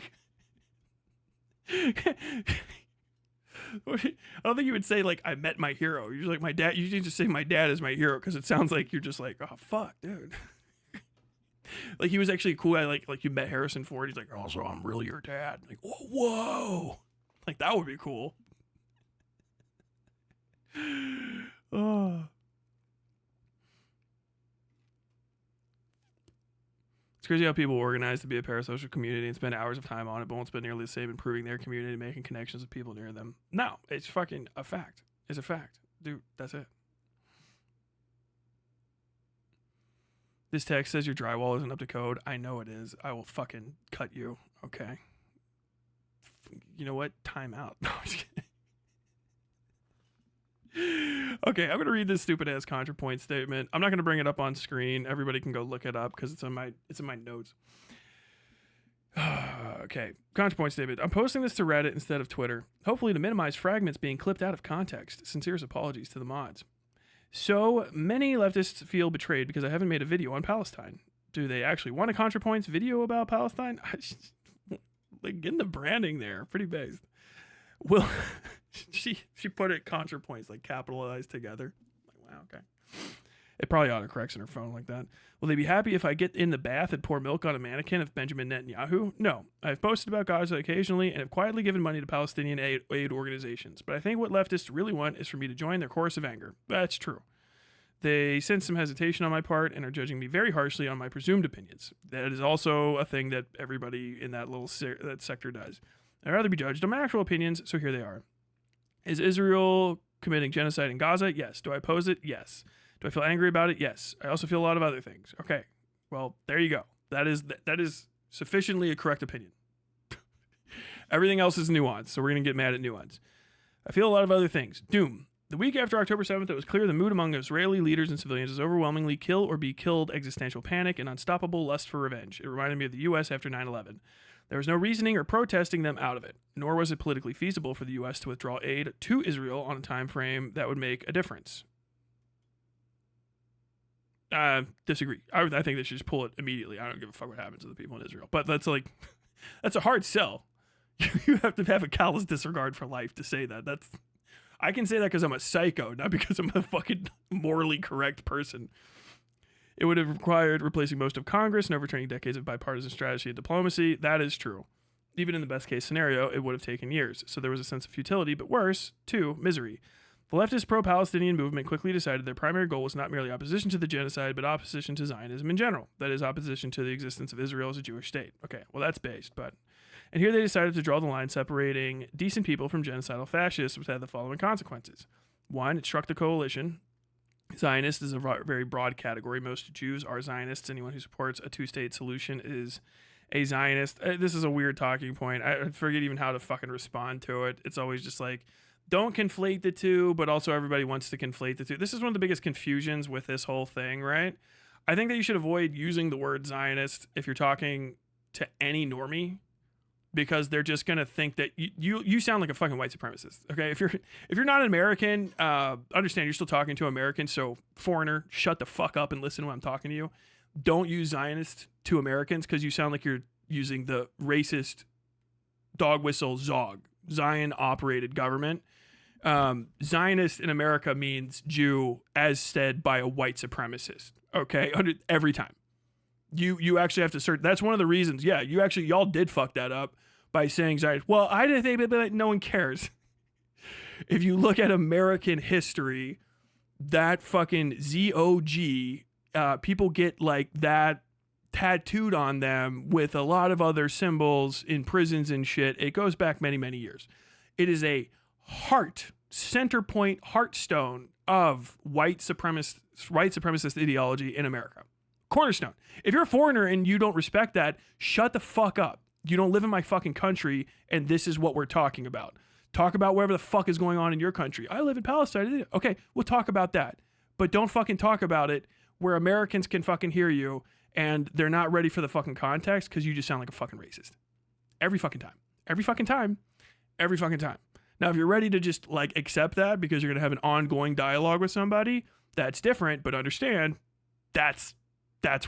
don't think you would say like I met my hero. You're like my dad. You just say my dad is my hero because it sounds like you're just like, oh fuck, dude. Like he was actually a cool guy. Like you met Harrison Ford. He's like, oh, so I'm really your dad. Like whoa, like that would be cool. Oh. It's crazy how people organize to be a parasocial community and spend hours of time on it, but won't spend nearly the same improving their community and making connections with people near them. No, it's fucking a fact. It's a fact. Dude, that's it. This text says your drywall isn't up to code. I know it is. I will fucking cut you. Okay. You know what? Time out. No, I'm just kidding. Okay, I'm going to read this stupid ass ContraPoint statement. I'm not going to bring it up on screen. Everybody can go look it up because it's in my notes. Okay, ContraPoint statement. I'm posting this to Reddit instead of Twitter, hopefully to minimize fragments being clipped out of context. Sincerest apologies to the mods. So many leftists feel betrayed because I haven't made a video on Palestine. Do they actually want a ContraPoints video about Palestine? Like, getting the branding there, pretty based. Well, she put it ContraPoints, like capitalized together. Like, wow, okay. It probably autocorrects in her phone like that. Will they be happy if I get in the bath and pour milk on a mannequin of Benjamin Netanyahu? No. I've posted about Gaza occasionally and have quietly given money to Palestinian aid organizations. But I think what leftists really want is for me to join their chorus of anger. That's true. They sense some hesitation on my part and are judging me very harshly on my presumed opinions. That is also a thing that everybody in that little that sector does. I'd rather be judged on my actual opinions, so here they are. Is Israel committing genocide in Gaza? Yes. Do I oppose it? Yes. Do I feel angry about it? Yes. I also feel a lot of other things. Okay. Well, there you go. That is sufficiently a correct opinion. Everything else is nuance, so we're going to get mad at nuance. I feel a lot of other things. Doom. The week after October 7th, it was clear the mood among Israeli leaders and civilians is overwhelmingly kill or be killed existential panic and unstoppable lust for revenge. It reminded me of the U.S. after 9/11. There was no reasoning or protesting them out of it, nor was it politically feasible for the U.S. to withdraw aid to Israel on a time frame that would make a difference. Disagree. I think they should just pull it immediately. I don't give a fuck what happens to the people in Israel. But that's like, that's a hard sell. You have to have a callous disregard for life to say that. I can say that because I'm a psycho, not because I'm a fucking morally correct person. It would have required replacing most of Congress and overturning decades of bipartisan strategy and diplomacy. That is true. Even in the best case scenario, it would have taken years. So there was a sense of futility, but worse, 2, misery. The leftist pro-Palestinian movement quickly decided their primary goal was not merely opposition to the genocide, but opposition to Zionism in general. That is, opposition to the existence of Israel as a Jewish state. Okay, well, that's based, but... And here they decided to draw the line separating decent people from genocidal fascists, which had the following consequences. 1, it struck the coalition. Zionist is a very broad category. Most Jews are Zionists. Anyone who supports a two-state solution is a Zionist. This is a weird talking point. I forget even how to fucking respond to it. It's always just like, don't conflate the two, but also everybody wants to conflate the two. This is one of the biggest confusions with this whole thing, right? I think that you should avoid using the word Zionist if you're talking to any normie, because they're just gonna think that you sound like a fucking white supremacist. Okay, if you're not an American, understand you're still talking to Americans. So foreigner, shut the fuck up and listen when I'm talking to you. Don't use Zionist to Americans because you sound like you're using the racist dog whistle Zog, Zion operated government. Zionist in America means Jew as said by a white supremacist. Okay, every time. You actually have to search. That's one of the reasons. Yeah, y'all did fuck that up by saying Zionist. Well, I didn't think, but no one cares. If you look at American history, that fucking ZOG, people get like that tattooed on them with a lot of other symbols in prisons and shit. It goes back many, many years. It is a center point, heartstone of white supremacist ideology in America. Cornerstone. If you're a foreigner and you don't respect that, shut the fuck up. You don't live in my fucking country, and this is what we're talking about. Talk about whatever the fuck is going on in your country. I live in Palestine. Okay, we'll talk about that. But don't fucking talk about it where Americans can fucking hear you and they're not ready for the fucking context because you just sound like a fucking racist. Every fucking time. Every fucking time. Every fucking time. Now, if you're ready to just like accept that because you're going to have an ongoing dialogue with somebody, that's different, but understand that's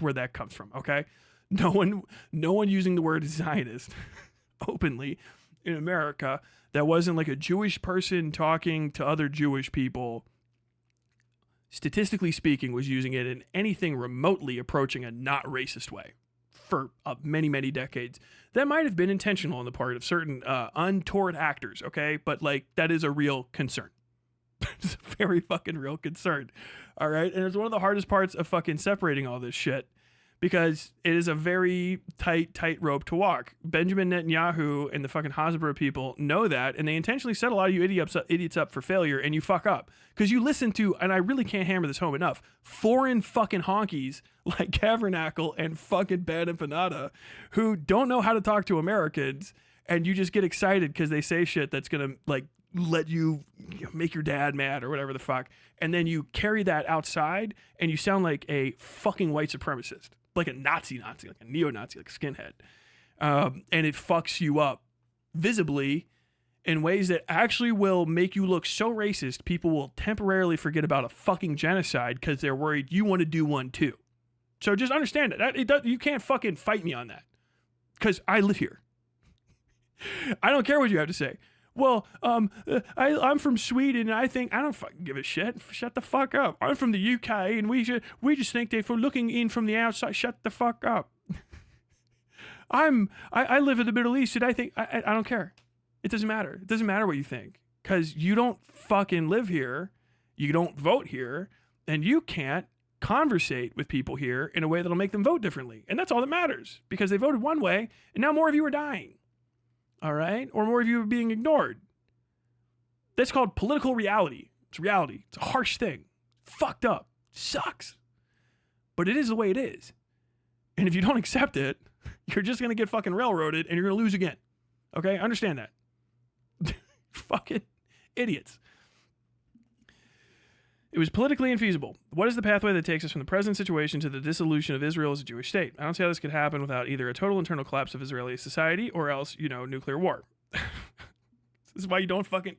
where that comes from, okay? No one using the word Zionist openly in America that wasn't like a Jewish person talking to other Jewish people, statistically speaking, was using it in anything remotely approaching a not racist way for many, many decades. That might have been intentional on the part of certain untoward actors, okay? But like, that is a real concern. It's a very fucking real concern. All right. And it's one of the hardest parts of fucking separating all this shit because it is a very tight rope to walk. Benjamin Netanyahu and the fucking Hasbro people know that, and they intentionally set a lot of you idiots up for failure, and you fuck up because you listen to, and I really can't hammer this home enough, foreign fucking honkies like Tabernacle and fucking Bad Empanada who don't know how to talk to Americans, and you just get excited because they say shit that's gonna like let you make your dad mad or whatever the fuck, and then you carry that outside and you sound like a fucking white supremacist, like a Nazi, like a neo-Nazi, like a skinhead, and it fucks you up visibly in ways that actually will make you look so racist people will temporarily forget about a fucking genocide because they're worried you want to do one too. So just understand it. You can't fucking fight me on that because I live here. I don't care what you have to say. Well, I'm from Sweden, and I don't fucking give a shit. Shut the fuck up. I'm from the UK, and we just think that if we're looking in from the outside, shut the fuck up. I live in the Middle East, and I think I don't care. It doesn't matter. It doesn't matter what you think, because you don't fucking live here, you don't vote here, and you can't conversate with people here in a way that'll make them vote differently. And that's all that matters, because they voted one way, and now more of you are dying. All right? Or more of you are being ignored. That's called political reality. It's reality. It's a harsh thing. Fucked up. Sucks. But it is the way it is. And if you don't accept it, you're just going to get fucking railroaded and you're going to lose again. Okay? Understand that. Fucking idiots. It was politically infeasible. What is the pathway that takes us from the present situation to the dissolution of Israel as a Jewish state? I don't see how this could happen without either a total internal collapse of Israeli society or else, nuclear war. This is why you don't fucking...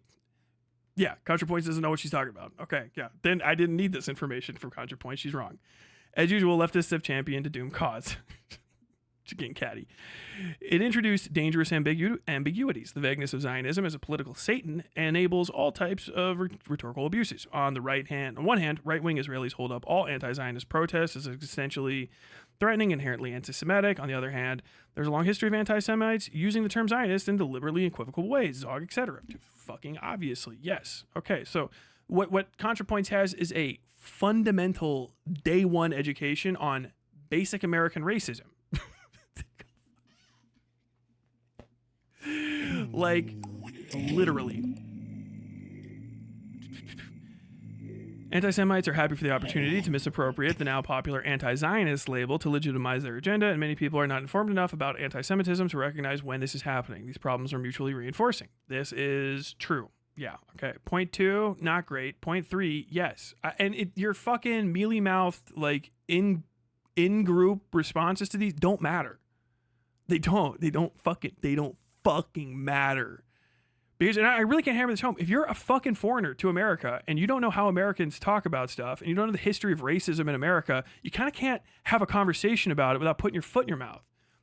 Yeah, ContraPoints doesn't know what she's talking about. Okay, yeah. Then I didn't need this information from ContraPoints. She's wrong. As usual, leftists have championed a doomed cause. getting catty. It introduced dangerous ambiguities. The vagueness of Zionism as a political Satan enables all types of rhetorical abuses. On one hand, right-wing Israelis hold up all anti-Zionist protests as essentially threatening, inherently anti-Semitic. On the other hand, there's a long history of anti-Semites using the term Zionist in deliberately equivocal ways, Zog, etc. Fucking obviously, yes. Okay, so what ContraPoints has is a fundamental day one education on basic American racism. Like, literally. Anti-Semites are happy for the opportunity to misappropriate the now popular anti-Zionist label to legitimize their agenda, and many people are not informed enough about anti-Semitism to recognize when this is happening. These problems are mutually reinforcing. This is true. Yeah, okay. Point 2, not great. Point 3, yes. And your fucking mealy-mouthed, like, in-group responses to these don't matter. They don't fucking matter. Because, and I really can't hammer this home, if you're a fucking foreigner to America and you don't know how Americans talk about stuff and you don't know the history of racism in America, you kind of can't have a conversation about it without putting your foot in your mouth.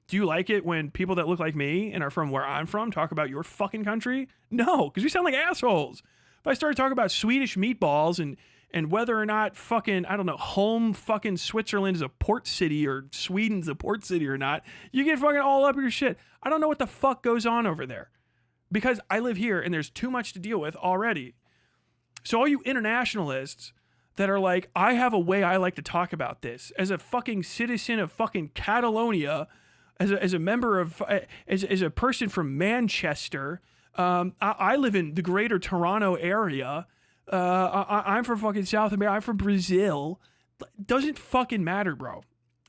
Do you like it when people that look like me and are from where I'm from talk about your fucking country? No, because we sound like assholes. If I started talking about Swedish meatballs and whether or not fucking, I don't know, home fucking Switzerland is a port city or Sweden's a port city or not, you get fucking all up your shit. I don't know what the fuck goes on over there because I live here and there's too much to deal with already. So all you internationalists that are like, I have a way I like to talk about this as a fucking citizen of fucking Catalonia, as a member of, as a person from Manchester, I live in the greater Toronto area. I'm from fucking South America. I'm from Brazil. Doesn't fucking matter, bro.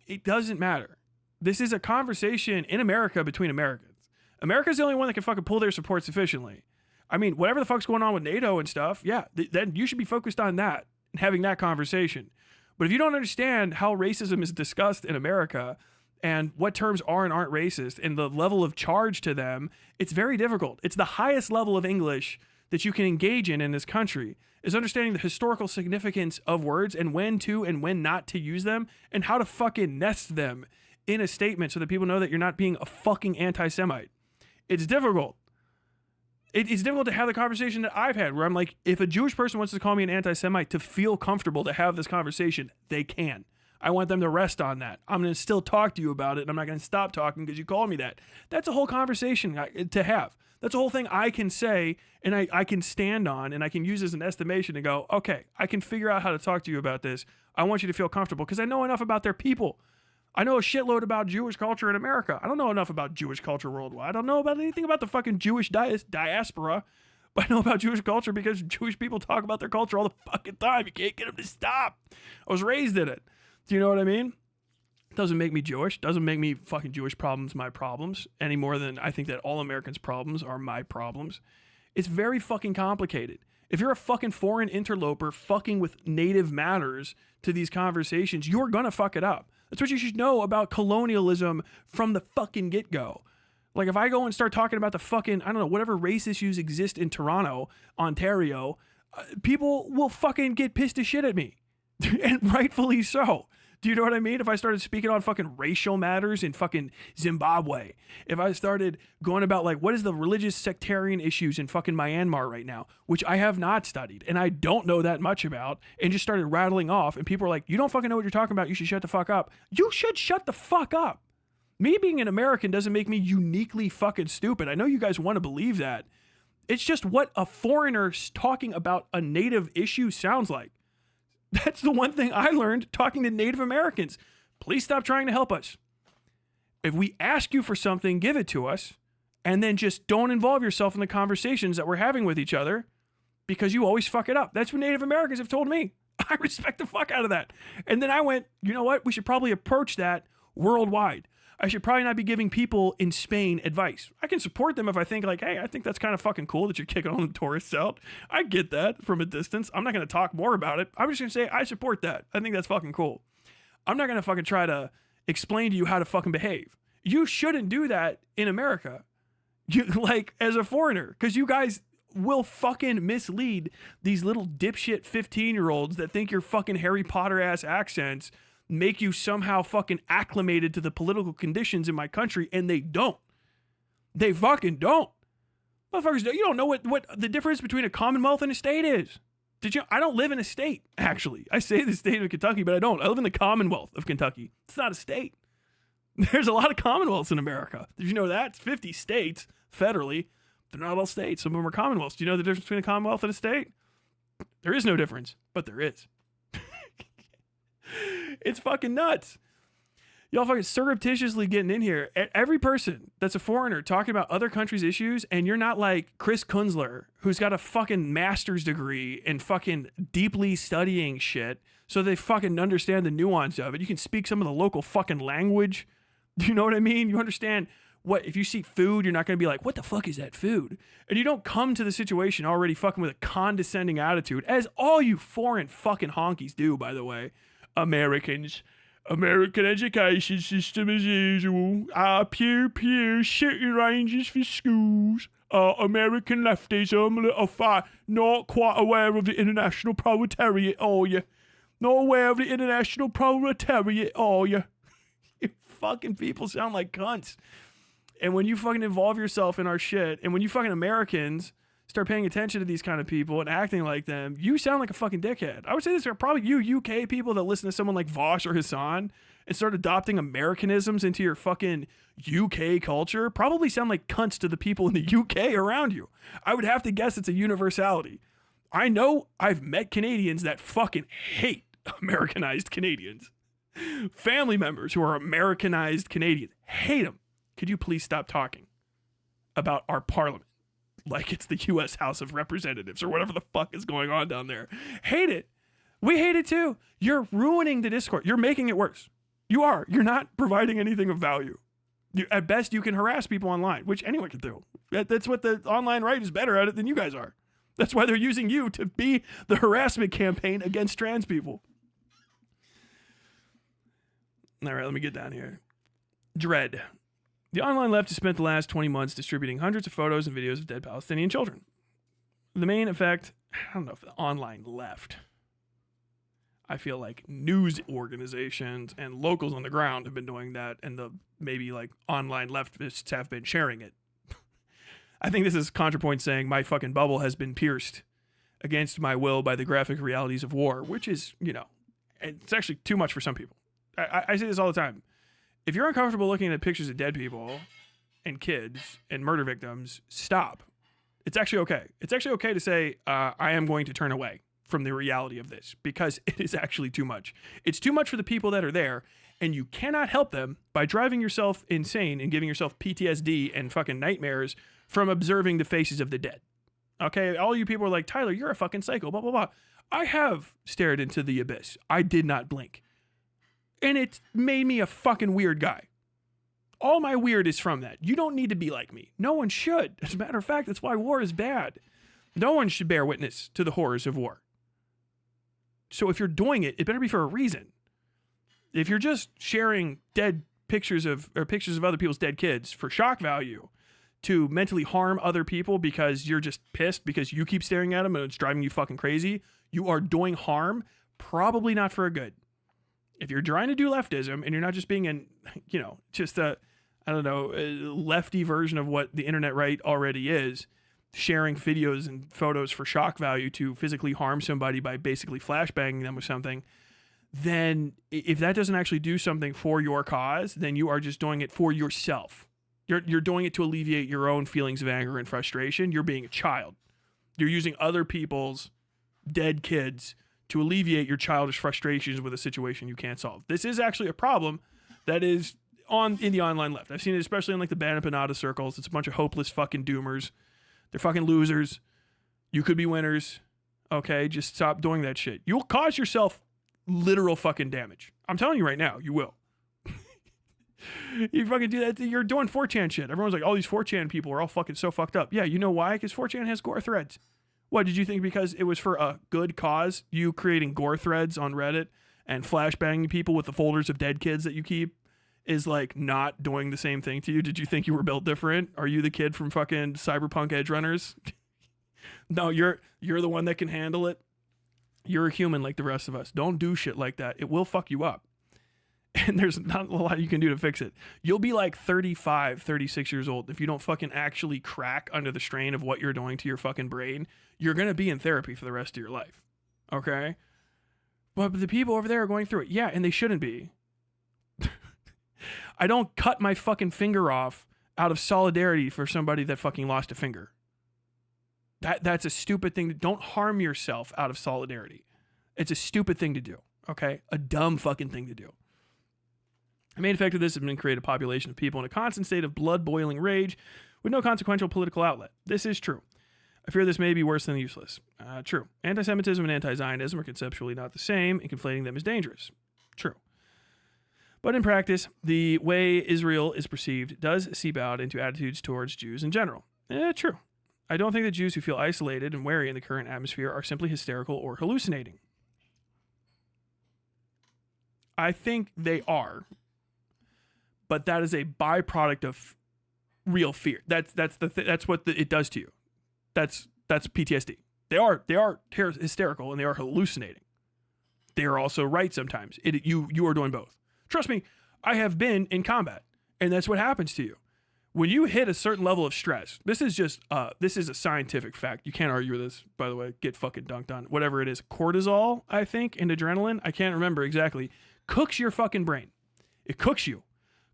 It doesn't matter. This is a conversation in America between Americans. America's the only one that can fucking pull their support sufficiently. I mean, whatever the fuck's going on with NATO and stuff, yeah, then you should be focused on that and having that conversation. But if you don't understand how racism is discussed in America and what terms are and aren't racist and the level of charge to them, it's very difficult. It's the highest level of English that you can engage in this country is understanding the historical significance of words and when to and when not to use them and how to fucking nest them in a statement so that people know that you're not being a fucking anti-Semite. It's difficult. It's difficult to have the conversation that I've had where I'm like, if a Jewish person wants to call me an anti-Semite to feel comfortable to have this conversation, they can. I want them to rest on that. I'm going to still talk to you about it, and I'm not going to stop talking because you called me that. That's a whole conversation to have. That's a whole thing I can say, and I can stand on, and I can use as an estimation to go, okay, I can figure out how to talk to you about this. I want you to feel comfortable because I know enough about their people. I know a shitload about Jewish culture in America. I don't know enough about Jewish culture worldwide. I don't know about anything about the fucking Jewish diaspora. But I know about Jewish culture because Jewish people talk about their culture all the fucking time. You can't get them to stop. I was raised in it. Do you know what I mean? Doesn't make me Jewish. Doesn't make me fucking Jewish problems my problems any more than I think that all Americans' problems are my problems. It's very fucking complicated. If you're a fucking foreign interloper fucking with native matters to these conversations, you're gonna fuck it up. That's what you should know about colonialism from the fucking get-go. Like if I go and start talking about the fucking, I don't know, whatever race issues exist in Toronto, Ontario, people will fucking get pissed as shit at me. And rightfully so. Do you know what I mean? If I started speaking on fucking racial matters in fucking Zimbabwe, if I started going about like, what is the religious sectarian issues in fucking Myanmar right now, which I have not studied and I don't know that much about, and just started rattling off and people are like, you don't fucking know what you're talking about. You should shut the fuck up. You should shut the fuck up. Me being an American doesn't make me uniquely fucking stupid. I know you guys want to believe that. It's just what a foreigner talking about a native issue sounds like. That's the one thing I learned talking to Native Americans. Please stop trying to help us. If we ask you for something, give it to us, and then just don't involve yourself in the conversations that we're having with each other because you always fuck it up. That's what Native Americans have told me. I respect the fuck out of that. And then I went, you know what? We should probably approach that worldwide. I should probably not be giving people in Spain advice. I can support them if I think like, hey, I think that's kind of fucking cool that you're kicking all the tourists out. I get that from a distance. I'm not going to talk more about it. I'm just going to say I support that. I think that's fucking cool. I'm not going to fucking try to explain to you how to fucking behave. You shouldn't do that in America. You like as a foreigner, because you guys will fucking mislead these little dipshit 15-year-olds that think your fucking Harry Potter ass accents make you somehow fucking acclimated to the political conditions in my country, and they don't. They fucking don't. Motherfuckers, you don't know what the difference between a commonwealth and a state is. Did you? I don't live in a state, actually. I say the state of Kentucky, but I don't. I live in the Commonwealth of Kentucky. It's not a state. There's a lot of commonwealths in America. Did you know that? It's 50 states federally. They're not all states. Some of them are commonwealths. Do you know the difference between a commonwealth and a state? There is no difference, but there is. It's fucking nuts. Y'all fucking surreptitiously getting in here. Every person that's a foreigner talking about other countries' issues, and you're not like Chris Kunzler, who's got a fucking master's degree in fucking deeply studying shit so they fucking understand the nuance of it. You can speak some of the local fucking language. Do you know what I mean? You understand what, if you see food, you're not going to be like, what the fuck is that food? And you don't come to the situation already fucking with a condescending attitude, as all you foreign fucking honkies do, by the way. Americans. American education system as usual. Pew pew, shooting ranges for schools. American leftism. Not quite aware of the international proletariat, are you? Not aware of the international proletariat, are you? You fucking people sound like cunts. And when you fucking involve yourself in our shit, and when you fucking Americans start paying attention to these kind of people and acting like them, you sound like a fucking dickhead. I would say this are probably you UK people that listen to someone like Vosh or Hasan and start adopting Americanisms into your fucking UK culture, probably sound like cunts to the people in the UK around you. I would have to guess it's a universality. I know I've met Canadians that fucking hate Americanized Canadians. Family members who are Americanized Canadians hate them. Could you please stop talking about our parliament like it's the U.S. House of Representatives or whatever the fuck is going on down there? Hate it. We hate it too. You're ruining the discourse. You're making it worse. You are. You're not providing anything of value. At best, you can harass people online, which anyone can do. That's what the online right is better at it than you guys are. That's why they're using you to be the harassment campaign against trans people. All right, let me get down here. Dread. The online left has spent the last 20 months distributing hundreds of photos and videos of dead Palestinian children. The main effect, I don't know if the online left. I feel like news organizations and locals on the ground have been doing that, and the maybe like online leftists have been sharing it. I think this is ContraPoint saying my fucking bubble has been pierced against my will by the graphic realities of war, which is, you know, it's actually too much for some people. I say this all the time. If you're uncomfortable looking at pictures of dead people and kids and murder victims, stop. It's actually okay. It's actually okay to say, I am going to turn away from the reality of this, because it is actually too much. It's too much for the people that are there, and you cannot help them by driving yourself insane and giving yourself PTSD and fucking nightmares from observing the faces of the dead. Okay? All you people are like, Tyler, you're a fucking psycho, blah, blah, blah. I have stared into the abyss. I did not blink. And it made me a fucking weird guy. All my weird is from that. You don't need to be like me. No one should. As a matter of fact, that's why war is bad. No one should bear witness to the horrors of war. So if you're doing it, it better be for a reason. If you're just sharing dead pictures of other people's dead kids for shock value to mentally harm other people because you're just pissed because you keep staring at them and it's driving you fucking crazy, you are doing harm, probably not for a good. If you're trying to do leftism and you're not just being just a lefty version of what the internet right already is, sharing videos and photos for shock value to physically harm somebody by basically flashbanging them with something, then if that doesn't actually do something for your cause, then you are just doing it for yourself. You're doing it to alleviate your own feelings of anger and frustration. You're being a child. You're using other people's dead kids to alleviate your childish frustrations with a situation you can't solve. This is actually a problem that is in the online left. I've seen it especially in like the Ban Panada circles. It's a bunch of hopeless fucking doomers. They're fucking losers. You could be winners. Okay, just stop doing that shit. You'll cause yourself literal fucking damage. I'm telling you right now, you will. You fucking do that. You're doing 4chan shit. Everyone's like, all these 4chan people are all fucking so fucked up. Yeah, you know why? Because 4chan has gore threads. What, did you think because it was for a good cause, you creating gore threads on Reddit and flashbanging people with the folders of dead kids that you keep is like not doing the same thing to you? Did you think you were built different? Are you the kid from fucking Cyberpunk Edge Runners? No, you're the one that can handle it. You're a human like the rest of us. Don't do shit like that. It will fuck you up. and there's not a lot you can do to fix it. You'll be like 35, 36 years old if you don't fucking actually crack under the strain of what you're doing to your fucking brain. You're going to be in therapy for the rest of your life. Okay? But the people over there are going through it. Yeah, and they shouldn't be. I don't cut my fucking finger off out of solidarity for somebody that fucking lost a finger. That's a stupid thing. Don't harm yourself out of solidarity. It's a stupid thing to do. Okay? A dumb fucking thing to do. The main effect of this has been to create a population of people in a constant state of blood-boiling rage with no consequential political outlet. This is true. I fear this may be worse than useless. True. Anti-Semitism and anti-Zionism are conceptually not the same, and conflating them is dangerous. True. But in practice, the way Israel is perceived does seep out into attitudes towards Jews in general. True. I don't think that Jews who feel isolated and wary in the current atmosphere are simply hysterical or hallucinating. I think they are. But that is a byproduct of real fear. That's what it does to you. That's PTSD. They are hysterical and they are hallucinating. They are also right sometimes. You are doing both. Trust me, I have been in combat, and that's what happens to you when you hit a certain level of stress. This is a scientific fact. You can't argue with this, by the way. Get fucking dunked on. Whatever it is, cortisol, I think, and adrenaline. I can't remember exactly. Cooks your fucking brain. It cooks you.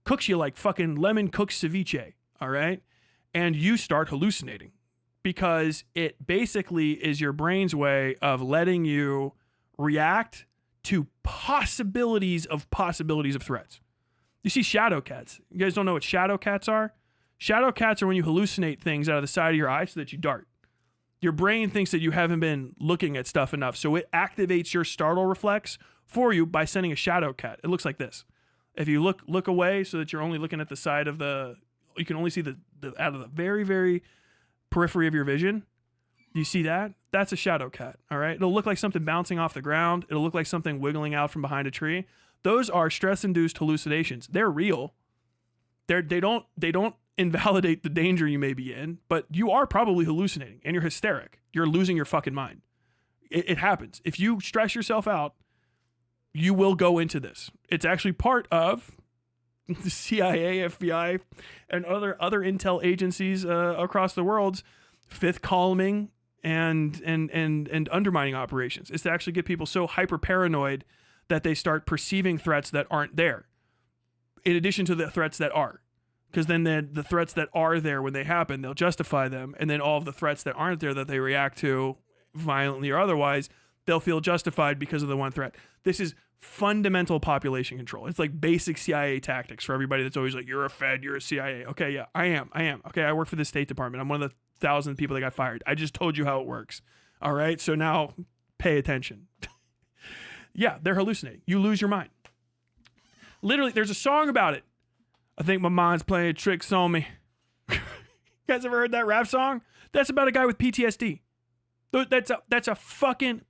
Cooks you like fucking lemon cooked ceviche, all right? And you start hallucinating because it basically is your brain's way of letting you react to possibilities of threats. You see shadow cats. You guys don't know what shadow cats are? Shadow cats are when you hallucinate things out of the side of your eye so that you dart. Your brain thinks that you haven't been looking at stuff enough, so it activates your startle reflex for you by sending a shadow cat. It looks like this. If you look away so that you're only looking at the side of you can only see the out of the very, very periphery of your vision. Do you see that? That's a shadow cat, all right? It'll look like something bouncing off the ground. It'll look like something wiggling out from behind a tree. Those are stress-induced hallucinations. They're real. They don't invalidate the danger you may be in, but you are probably hallucinating and you're hysteric. You're losing your fucking mind. It happens. If you stress yourself out, you will go into this. It's actually part of the CIA, FBI, and other intel agencies across the world's fifth columning and undermining operations. Is to actually get people so hyper paranoid that they start perceiving threats that aren't there, in addition to the threats that are. Because then the threats that are there, when they happen, they'll justify them, and then all of the threats that aren't there that they react to violently or otherwise, they'll feel justified because of the one threat. This is fundamental population control. It's like basic CIA tactics for everybody that's always like, you're a Fed, you're a CIA. Okay, yeah, I am. Okay, I work for the State Department. I'm one of the 1,000 people that got fired. I just told you how it works. All right, so now pay attention. Yeah, they're hallucinating. You lose your mind. Literally, there's a song about it. I think my mind's playing tricks on me. You guys ever heard that rap song? That's about a guy with PTSD. That's a fucking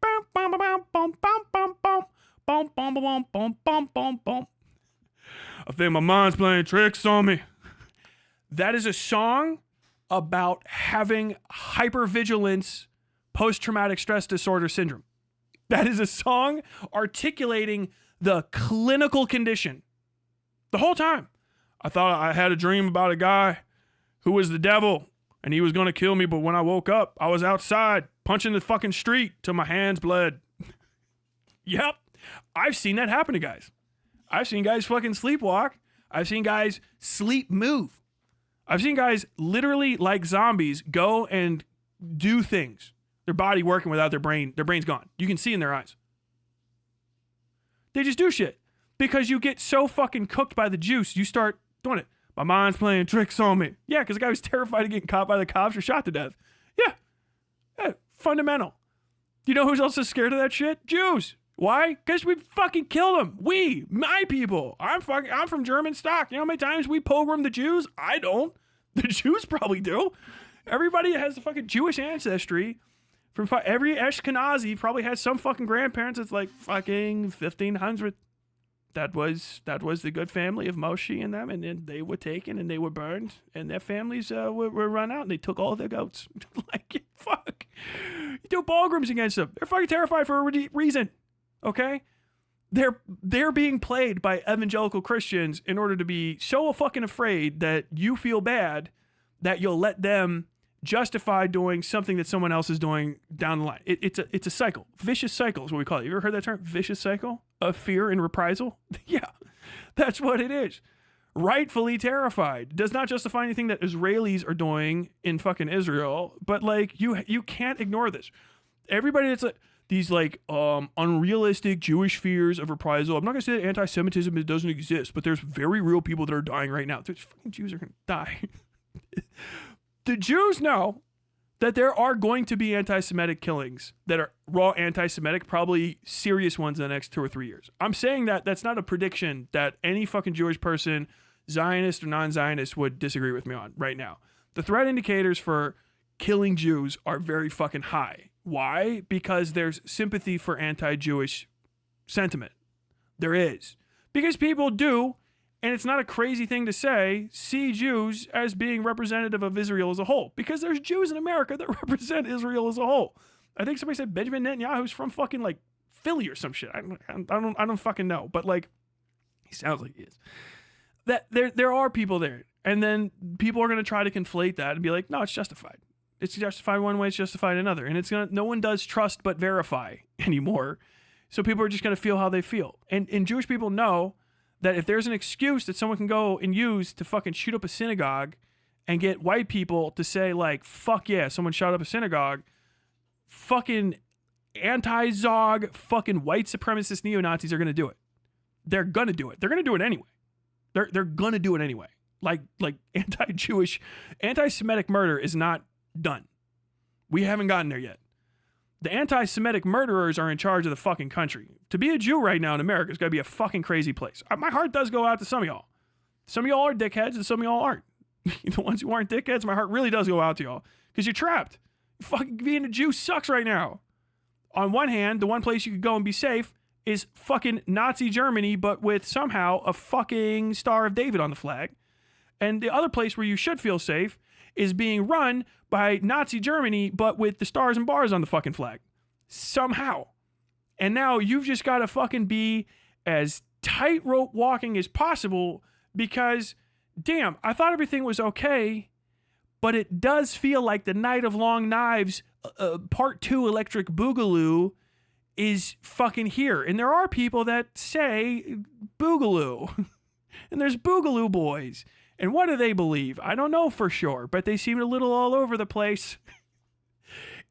I think my mind's playing tricks on me. That is a song about having hypervigilance post-traumatic stress disorder syndrome. That is a song articulating the clinical condition. The whole time. I thought I had a dream about a guy who was the devil and he was going to kill me, but when I woke up, I was outside punching the fucking street till my hands bled. Yep. I've seen that happen to guys. I've seen guys fucking sleepwalk. I've seen guys sleep move. I've seen guys literally like zombies go and do things. Their body working without their brain. Their brain's gone. You can see in their eyes. They just do shit. Because you get so fucking cooked by the juice, you start doing it. My mind's playing tricks on me. Yeah, because the guy was terrified of getting caught by the cops or shot to death. Yeah, fundamental. You know who's also scared of that shit? Jews. Why? Because we fucking killed them. My people. I'm from German stock. You know how many times we pogrom the Jews? I don't. The Jews probably do. Everybody has a fucking Jewish ancestry. From every Ashkenazi probably has some fucking grandparents that's like fucking 1500. That was the good family of Moshe and them, and then they were taken and they were burned, and their families were run out, and they took all their goats. Like, fuck. You do pogroms against them. They're fucking terrified for a reason. Okay? they're being played by evangelical Christians in order to be so fucking afraid that you feel bad that you'll let them justify doing something that someone else is doing down the line. It's a cycle. Vicious cycle is what we call it. You ever heard that term? Vicious cycle of fear and reprisal? Yeah, that's what it is. Rightfully terrified does not justify anything that Israelis are doing in fucking Israel, but like you can't ignore this. Everybody that's like these like unrealistic Jewish fears of reprisal. I'm not gonna say that anti-Semitism doesn't exist, but there's very real people that are dying right now. There's fucking Jews are gonna die. The Jews know that there are going to be anti-Semitic killings that are raw anti-Semitic, probably serious ones in the next 2 or 3 years. I'm saying that that's not a prediction that any fucking Jewish person, Zionist or non-Zionist, would disagree with me on right now. The threat indicators for killing Jews are very fucking high. Why? Because there's sympathy for anti-Jewish sentiment. There is. Because people do, and it's not a crazy thing to say, see Jews as being representative of Israel as a whole. Because there's Jews in America that represent Israel as a whole. I think somebody said Benjamin Netanyahu's from fucking like Philly or some shit. I don't fucking know. But like, he sounds like he is. That there are people there. And then people are going to try to conflate that and be like, no, it's justified. It's justified one way, it's justified another. And no one does trust but verify anymore. So people are just going to feel how they feel. And Jewish people know that if there's an excuse that someone can go and use to fucking shoot up a synagogue and get white people to say like, fuck yeah, someone shot up a synagogue, fucking anti-Zog, fucking white supremacist neo-Nazis are going to do it. They're going to do it. They're going to do it anyway. They're going to do it anyway. Like anti-Jewish, anti-Semitic murder is not done. We haven't gotten there yet. The anti-Semitic murderers are in charge of the fucking country. To be a Jew right now in America is going to be a fucking crazy place. My heart does go out to some of y'all. Some of y'all are dickheads and some of y'all aren't. The ones who aren't dickheads, my heart really does go out to y'all. Because you're trapped. Fucking being a Jew sucks right now. On one hand, the one place you could go and be safe is fucking Nazi Germany, but with somehow a fucking Star of David on the flag. And the other place where you should feel safe is being run by Nazi Germany, but with the stars and bars on the fucking flag. Somehow. And now you've just got to fucking be as tightrope walking as possible because, damn, I thought everything was okay, but it does feel like the Night of Long Knives Part 2 Electric Boogaloo is fucking here. And there are people that say Boogaloo. And there's Boogaloo boys. And what do they believe? I don't know for sure, but they seem a little all over the place.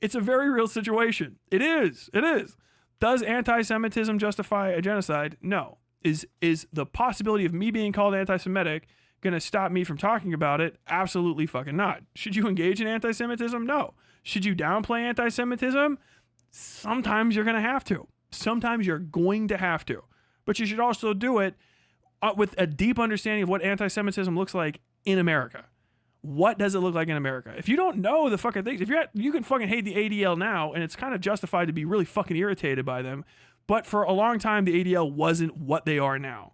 It's a very real situation. It is. It is. Does anti-Semitism justify a genocide? No. Is the possibility of me being called anti-Semitic going to stop me from talking about it? Absolutely fucking not. Should you engage in anti-Semitism? No. Should you downplay anti-Semitism? Sometimes you're going to have to. Sometimes you're going to have to. But you should also do it with a deep understanding of what anti-Semitism looks like in America. What does it look like in America? If you don't know the fucking things, you can fucking hate the ADL now, and it's kind of justified to be really fucking irritated by them. But for a long time, the ADL wasn't what they are now.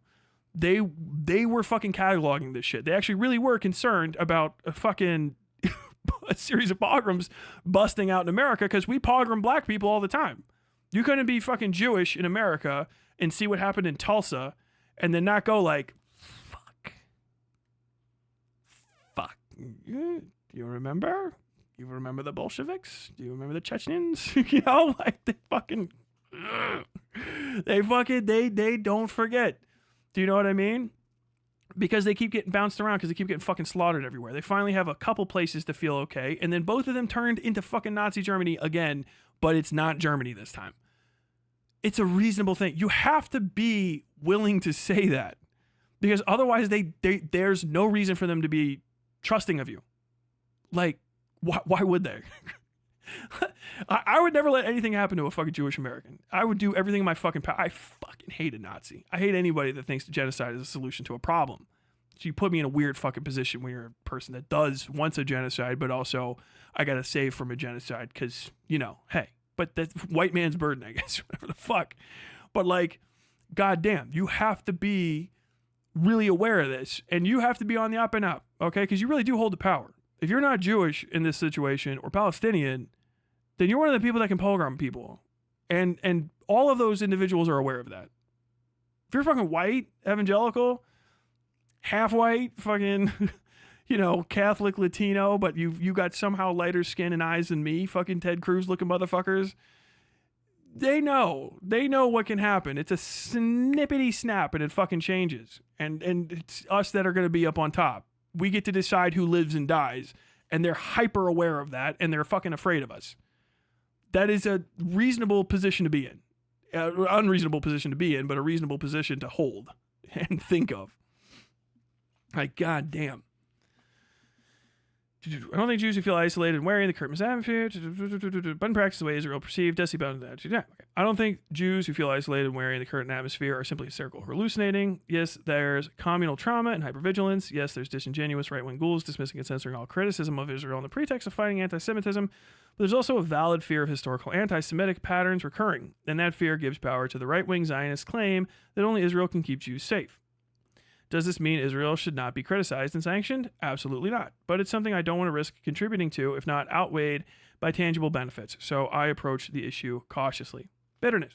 They were fucking cataloging this shit. They actually really were concerned about a fucking a series of pogroms busting out in America because we pogrom black people all the time. You couldn't be fucking Jewish in America and see what happened in Tulsa and then not go like, fuck. Do you remember? You remember the Bolsheviks? Do you remember the Chechens? You know, like they don't forget. Do you know what I mean? Because they keep getting bounced around because they keep getting fucking slaughtered everywhere. They finally have a couple places to feel okay. And then both of them turned into fucking Nazi Germany again, but it's not Germany this time. It's a reasonable thing. You have to be willing to say that because otherwise there's no reason for them to be trusting of you. Like, why would they? I would never let anything happen to a fucking Jewish American. I would do everything in my fucking power. I fucking hate a Nazi. I hate anybody that thinks genocide is a solution to a problem. So you put me in a weird fucking position when you're a person that does wants a genocide, but also I gotta save from a genocide because, you know, hey, but that's white man's burden, I guess, whatever the fuck. But like, goddamn, you have to be really aware of this and you have to be on the up and up, okay? Because you really do hold the power. If you're not Jewish in this situation or Palestinian, then you're one of the people that can pogrom people. And all of those individuals are aware of that. If you're fucking white, evangelical, half white, fucking, Catholic, Latino, but you got somehow lighter skin and eyes than me, fucking Ted Cruz looking motherfuckers, they know what can happen. It's a snippety snap and it fucking changes. And it's us that are going to be up on top. We get to decide who lives and dies, and they're hyper aware of that, and they're fucking afraid of us. That is a reasonable position to be in. Unreasonable position to be in, but a reasonable position to hold and think of. Like, goddamn. I don't think Jews who feel isolated and wary in the current atmosphere, button practice the way Israel perceived, bound attitude. Yeah, okay. I don't think Jews who feel isolated and wary in the current atmosphere are simply hysterical or hallucinating. Yes, there's communal trauma and hypervigilance. Yes, there's disingenuous right-wing ghouls dismissing and censoring all criticism of Israel on the pretext of fighting anti-Semitism. But there's also a valid fear of historical anti-Semitic patterns recurring, and that fear gives power to the right-wing Zionist claim that only Israel can keep Jews safe. Does this mean Israel should not be criticized and sanctioned? Absolutely not. But it's something I don't want to risk contributing to if not outweighed by tangible benefits, so I approach the issue cautiously. Bitterness.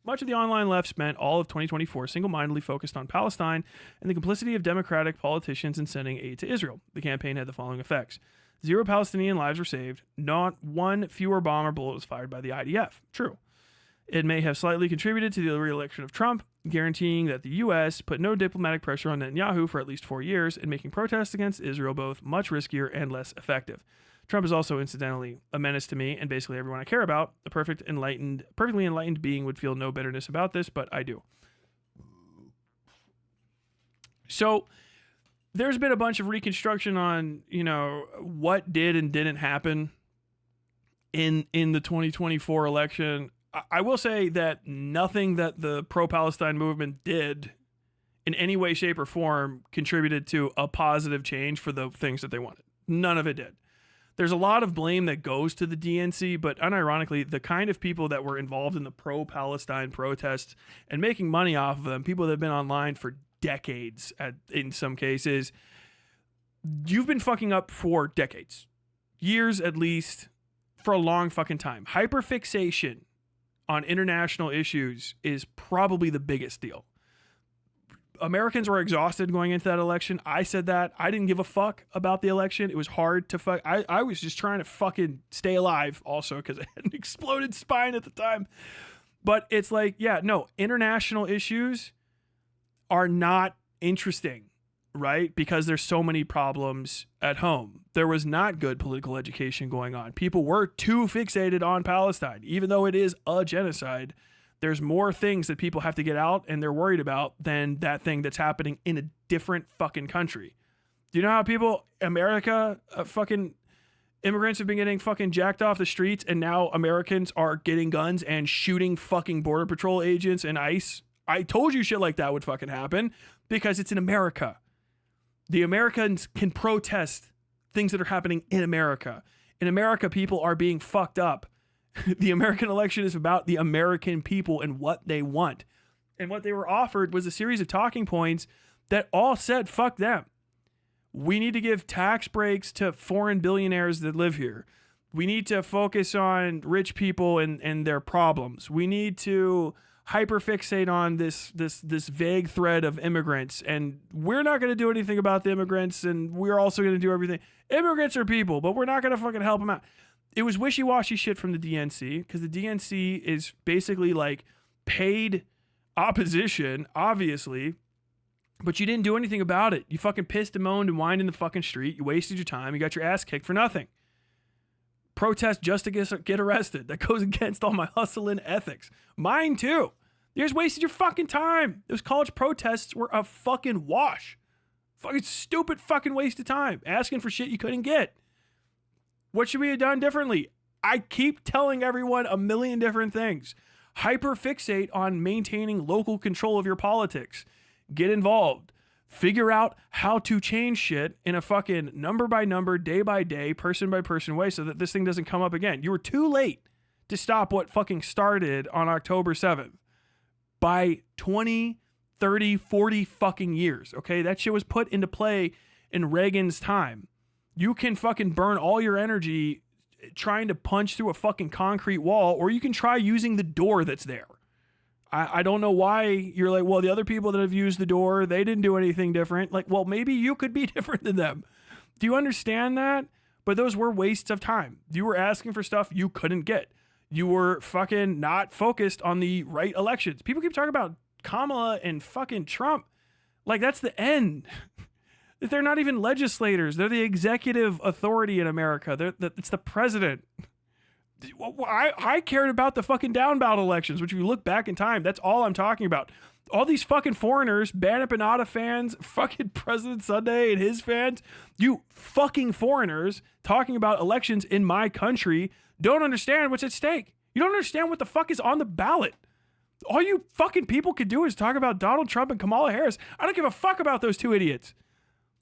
Much of the online left spent all of 2024 single-mindedly focused on Palestine and the complicity of Democratic politicians in sending aid to Israel. The campaign had the following effects. 0 Palestinian lives were saved. Not one fewer bomb or bullet was fired by the IDF. True. It may have slightly contributed to the re-election of Trump, guaranteeing that the U.S. put no diplomatic pressure on Netanyahu for at least 4 years and making protests against Israel both much riskier and less effective. Trump is also incidentally a menace to me and basically everyone I care about. A perfectly enlightened being would feel no bitterness about this, but I do. So there's been a bunch of reconstruction on, what did and didn't happen in the 2024 election. I will say that nothing that the pro-Palestine movement did in any way, shape, or form contributed to a positive change for the things that they wanted. None of it did. There's a lot of blame that goes to the DNC, but unironically, the kind of people that were involved in the pro-Palestine protests and making money off of them, people that have been online for decades in some cases, you've been fucking up for decades. Years at least, for a long fucking time. Hyperfixation on international issues is probably the biggest deal. Americans were exhausted going into that election. I said that. I didn't give a fuck about the election. It was hard to fuck. I was just trying to fucking stay alive also because I had an exploded spine at the time. But it's like, international issues are not interesting, right? Because there's so many problems at home. There was not good political education going on. People were too fixated on Palestine. Even though it is a genocide, there's more things that people have to get out and they're worried about than that thing that's happening in a different fucking country. Do you know how fucking immigrants have been getting fucking jacked off the streets and now Americans are getting guns and shooting fucking Border Patrol agents and ICE? I told you shit like that would fucking happen because it's in America. The Americans can protest things that are happening in America. In America, people are being fucked up. The American election is about the American people and what they want. And what they were offered was a series of talking points that all said, fuck them. We need to give tax breaks to foreign billionaires that live here. We need to focus on rich people and their problems. We need to hyperfixate on this vague thread of immigrants, and we're not going to do anything about the immigrants, and we're also going to do everything. Immigrants are people, but we're not going to fucking help them out. It was wishy-washy shit from the DNC, because the DNC is basically like paid opposition, obviously, but you didn't do anything about it. You fucking pissed and moaned and whined in the fucking street. You wasted your time. You got your ass kicked for nothing. Protest just to get arrested. That goes against all my hustling ethics. Mine too. You just wasted your fucking time. Those college protests were a fucking wash. Fucking stupid fucking waste of time. Asking for shit you couldn't get. What should we have done differently? I keep telling everyone a million different things. Hyperfixate on maintaining local control of your politics. Get involved. Figure out how to change shit in a fucking number by number, day by day, person by person way so that this thing doesn't come up again. You were too late to stop what fucking started on October 7th by 20, 30, 40 fucking years, okay? That shit was put into play in Reagan's time. You can fucking burn all your energy trying to punch through a fucking concrete wall, or you can try using the door that's there. I don't know why you're like, well, the other people that have used the door, they didn't do anything different. Like, well, maybe you could be different than them. Do you understand that? But those were wastes of time. You were asking for stuff you couldn't get. You were fucking not focused on the right elections. People keep talking about Kamala and fucking Trump. Like, that's the end. They're not even legislators. They're the executive authority in America. It's the president. I cared about the fucking down ballot elections, which if you look back in time, that's all I'm talking about. All these fucking foreigners, Bana Panada fans, fucking President Sunday and his fans, you fucking foreigners talking about elections in my country don't understand what's at stake. You don't understand what the fuck is on the ballot. All you fucking people could do is talk about Donald Trump and Kamala Harris. I don't give a fuck about those two idiots.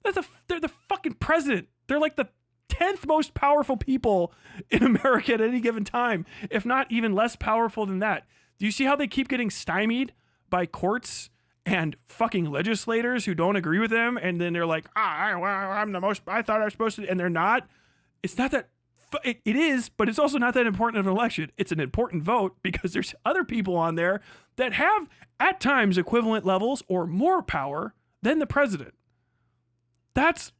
They're the fucking president. They're like the 10th most powerful people in America at any given time, if not even less powerful than that. Do you see how they keep getting stymied by courts and fucking legislators who don't agree with them? And then they're like, I'm the most, I thought I was supposed to, and they're not. It's not that, it is, but it's also not that important of an election. It's an important vote because there's other people on there that have at times equivalent levels or more power than the president. That's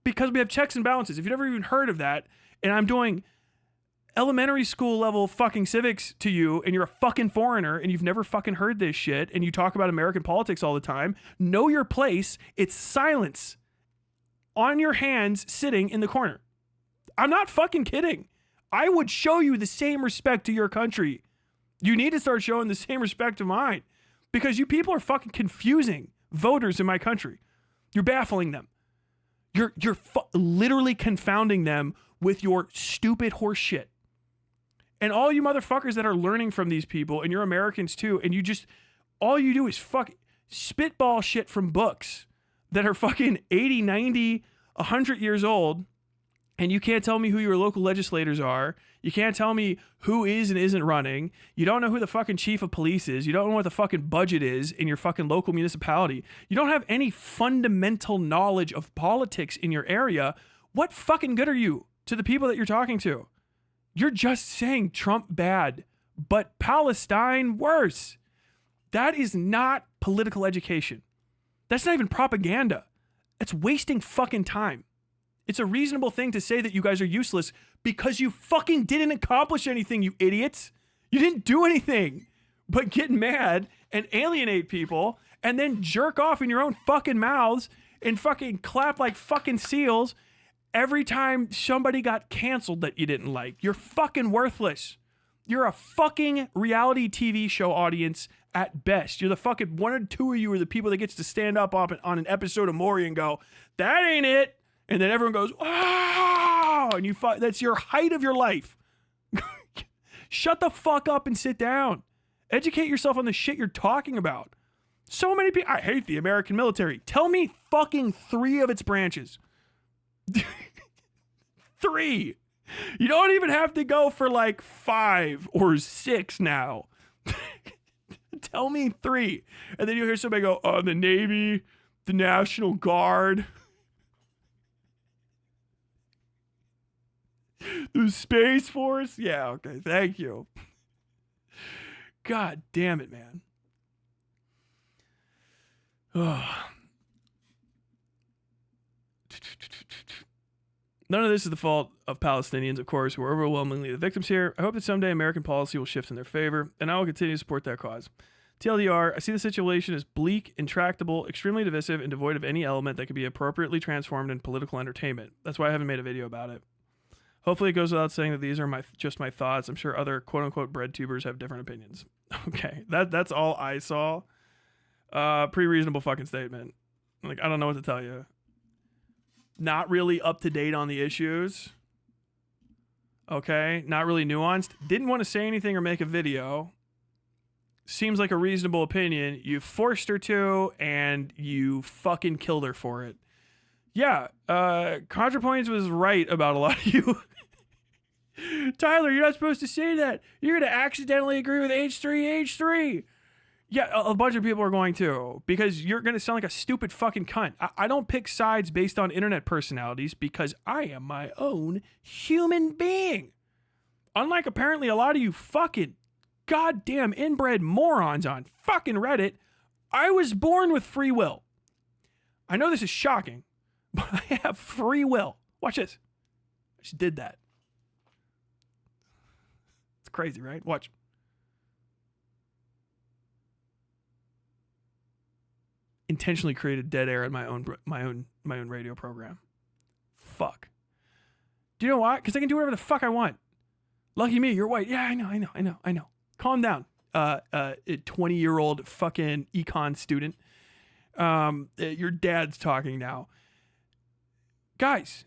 because we have checks and balances. If you've never even heard of that, and I'm doing elementary school level fucking civics to you, and you're a fucking foreigner, and you've never fucking heard this shit, and you talk about American politics all the time, know your place. It's silence on your hands sitting in the corner. I'm not fucking kidding. I would show you the same respect to your country. You need to start showing the same respect to mine, because you people are fucking confusing voters in my country. You're baffling them. You're literally confounding them with your stupid horse shit. And all you motherfuckers that are learning from these people, and you're Americans too, and all you do is spitball shit from books that are fucking 80, 90, 100 years old, and you can't tell me who your local legislators are. You can't tell me who is and isn't running. You don't know who the fucking chief of police is. You don't know what the fucking budget is in your fucking local municipality. You don't have any fundamental knowledge of politics in your area. What fucking good are you to the people that you're talking to? You're just saying Trump bad, but Palestine worse. That is not political education. That's not even propaganda. It's wasting fucking time. It's a reasonable thing to say that you guys are useless because you fucking didn't accomplish anything, you idiots. You didn't do anything but get mad and alienate people and then jerk off in your own fucking mouths and fucking clap like fucking seals every time somebody got canceled that you didn't like. You're fucking worthless. You're a fucking reality TV show audience at best. You're the fucking one or two of you are the people that gets to stand up on an episode of Maury and go, that ain't it. And then everyone goes, wow, and that's your height of your life. Shut the fuck up and sit down. Educate yourself on the shit you're talking about. So many people, I hate the American military. Tell me fucking 3 of its branches. 3. You don't even have to go for like 5 or 6 now. Tell me 3. And then you'll hear somebody go, the Navy, the National Guard, the Space Force. Yeah, okay, thank you. God damn it, man. None of this is the fault of Palestinians, of course, who are overwhelmingly the victims here. I hope that someday American policy will shift in their favor, and I will continue to support that cause. TLDR, I see the situation as bleak, intractable, extremely divisive, and devoid of any element that could be appropriately transformed in political entertainment. That's why I haven't made a video about it. Hopefully it goes without saying that these are just my thoughts. I'm sure other quote-unquote bread tubers have different opinions. Okay, that's all I saw. Pretty reasonable fucking statement. Like, I don't know what to tell you. Not really up to date on the issues. Okay, not really nuanced. Didn't want to say anything or make a video. Seems like a reasonable opinion. You forced her to, and you fucking killed her for it. Yeah, ContraPoints was right about a lot of you. Tyler, you're not supposed to say that. You're going to accidentally agree with H3. Yeah, a bunch of people are going to, because you're going to sound like a stupid fucking cunt. I don't pick sides based on internet personalities because I am my own human being. Unlike apparently a lot of you fucking goddamn inbred morons on fucking Reddit. I was born with free will. I know this is shocking, but I have free will. Watch this. I just did that. It's crazy, right? Watch. Intentionally created dead air in my own radio program. Fuck. Do you know why? Because I can do whatever the fuck I want. Lucky me, you're white. Yeah, I know. Calm down. 20-year-old fucking econ student. Your dad's talking now. Guys,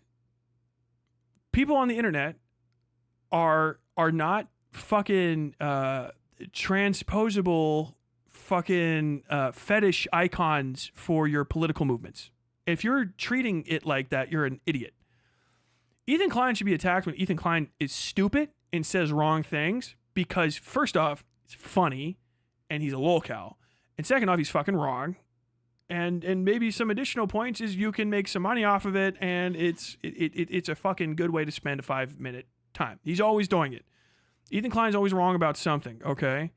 people on the internet are not fucking transposable fucking fetish icons for your political movements. If you're treating it like that, you're an idiot. Ethan Klein should be attacked when Ethan Klein is stupid and says wrong things because, first off, it's funny and he's a lolcow. And second off, he's fucking wrong. And maybe some additional points is you can make some money off of it, and it's a fucking good way to spend a 5-minute time. He's always doing it. Ethan Klein's always wrong about something, okay?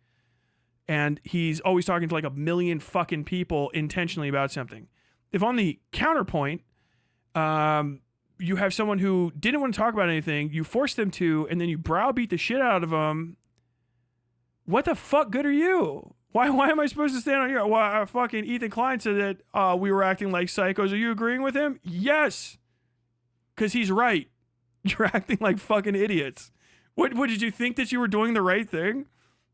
And he's always talking to like a million fucking people intentionally about something. If on the counterpoint, you have someone who didn't want to talk about anything, you force them to, and then you browbeat the shit out of them, what the fuck good are you? Why am I supposed to stand on here? Well, fucking Ethan Klein said that we were acting like psychos. Are you agreeing with him? Yes. Because he's right. You're acting like fucking idiots. What did you think that you were doing the right thing?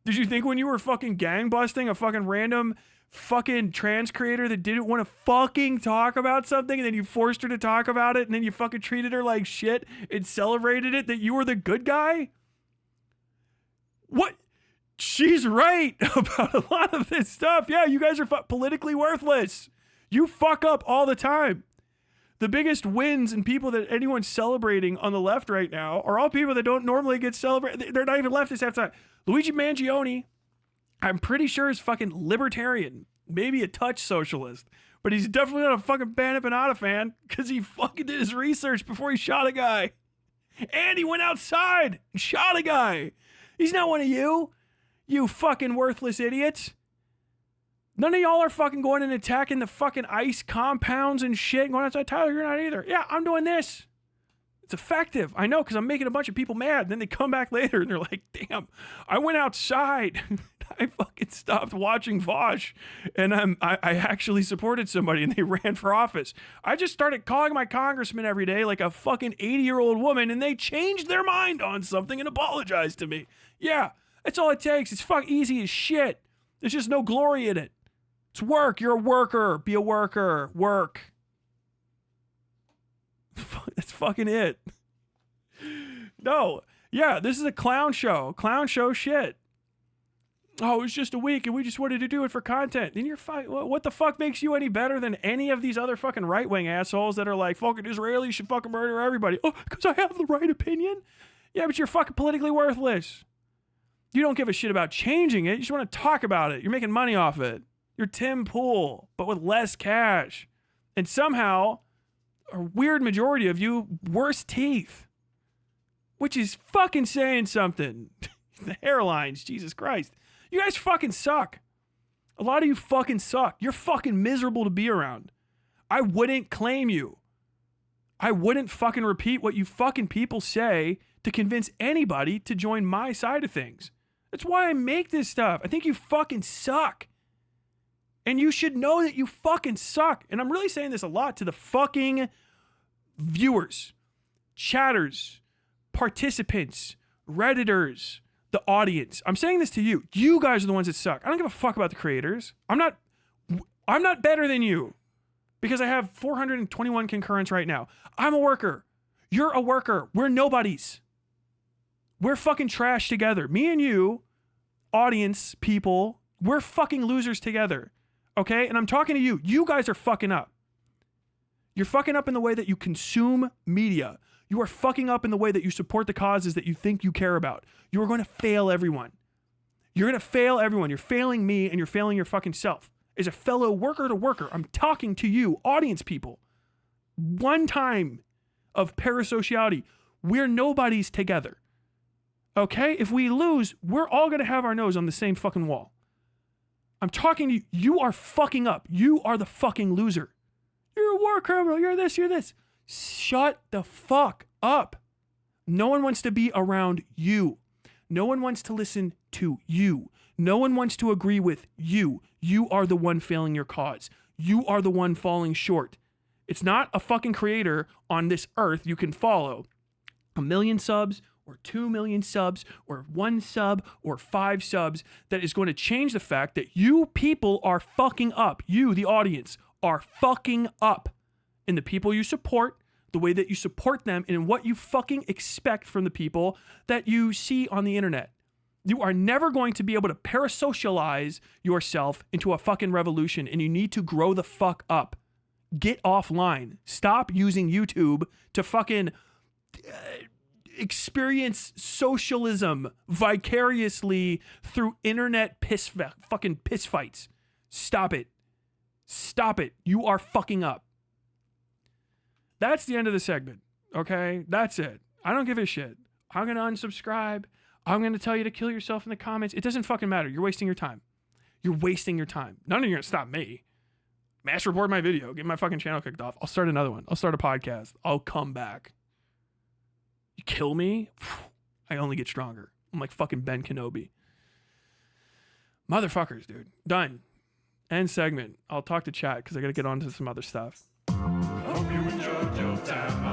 Did you think when you were fucking gangbusting a fucking random fucking trans creator that didn't want to fucking talk about something and then you forced her to talk about it and then you fucking treated her like shit and celebrated it that you were the good guy? What? She's right about a lot of this stuff. Yeah, you guys are politically worthless. You fuck up all the time. The biggest wins and people that anyone's celebrating on the left right now are all people that don't normally get celebrated. They're not even leftists half the time. Luigi Mangione, I'm pretty sure is fucking libertarian. Maybe a touch socialist. But he's definitely not a fucking Banana fan because he fucking did his research before he shot a guy. And he went outside and shot a guy. He's not one of you. You fucking worthless idiots. None of y'all are fucking going and attacking the fucking ICE compounds and shit. Going outside, Tyler, you're not either. Yeah, I'm doing this. It's effective. I know, because I'm making a bunch of people mad. Then they come back later and they're like, damn, I went outside. I fucking stopped watching Vosh. And I actually supported somebody and they ran for office. I just started calling my congressman every day like a fucking 80-year-old woman and they changed their mind on something and apologized to me. Yeah. That's all it takes. It's fuck easy as shit. There's just no glory in it. It's work. You're a worker. Be a worker. Work. That's fucking it. No. Yeah, this is a clown show. Clown show shit. Oh, it was just a week and we just wanted to do it for content. Then you're fine. What the fuck makes you any better than any of these other fucking right-wing assholes that are like, fucking Israelis should fucking murder everybody. Oh, because I have the right opinion? Yeah, but you're fucking politically worthless. You don't give a shit about changing it. You just want to talk about it. You're making money off it. You're Tim Pool, but with less cash. And somehow, a weird majority of you, worse teeth. Which is fucking saying something. The hairlines, Jesus Christ. You guys fucking suck. A lot of you fucking suck. You're fucking miserable to be around. I wouldn't claim you. I wouldn't fucking repeat what you fucking people say to convince anybody to join my side of things. That's why I make this stuff. I think you fucking suck. And you should know that you fucking suck. And I'm really saying this a lot to the fucking viewers, chatters, participants, Redditors, the audience. I'm saying this to you. You guys are the ones that suck. I don't give a fuck about the creators. I'm not better than you because I have 421 concurrents right now. I'm a worker. You're a worker. We're nobodies. We're fucking trash together. Me and you, audience, people, we're fucking losers together. Okay? And I'm talking to you. You guys are fucking up. You're fucking up in the way that you consume media. You are fucking up in the way that you support the causes that you think you care about. You are going to fail everyone. You're going to fail everyone. You're failing me and you're failing your fucking self. As a fellow worker to worker, I'm talking to you, audience people. One time of parasociality. We're nobodies together. Okay? If we lose, we're all going to have our nose on the same fucking wall. I'm talking to you. You are fucking up. You are the fucking loser. You're a war criminal. You're this, you're this. Shut the fuck up. No one wants to be around you. No one wants to listen to you. No one wants to agree with you. You are the one failing your cause. You are the one falling short. It's not a fucking creator on this earth you can follow. 1 million subs or 2 million subs or 1 sub or 5 subs that is going to change the fact that you people are fucking up. You, the audience, are fucking up. And the people you support, the way that you support them, and what you fucking expect from the people that you see on the internet. You are never going to be able to parasocialize yourself into a fucking revolution, and you need to grow the fuck up. Get offline. Stop using YouTube to fucking experience socialism vicariously through internet fucking piss fights. Stop it. Stop it. You are fucking up. That's the end of the segment. Okay? That's it. I don't give a shit. I'm going to unsubscribe. I'm going to tell you to kill yourself in the comments. It doesn't fucking matter. You're wasting your time. You're wasting your time. None of you are going to stop me. Mass report my video. Get my fucking channel kicked off. I'll start another one. I'll start a podcast. I'll come back. You kill me, I only get stronger. I'm like fucking Ben Kenobi. Motherfuckers, dude. Done. End segment. I'll talk to chat because I got to get on to some other stuff. Hope you enjoyed your time.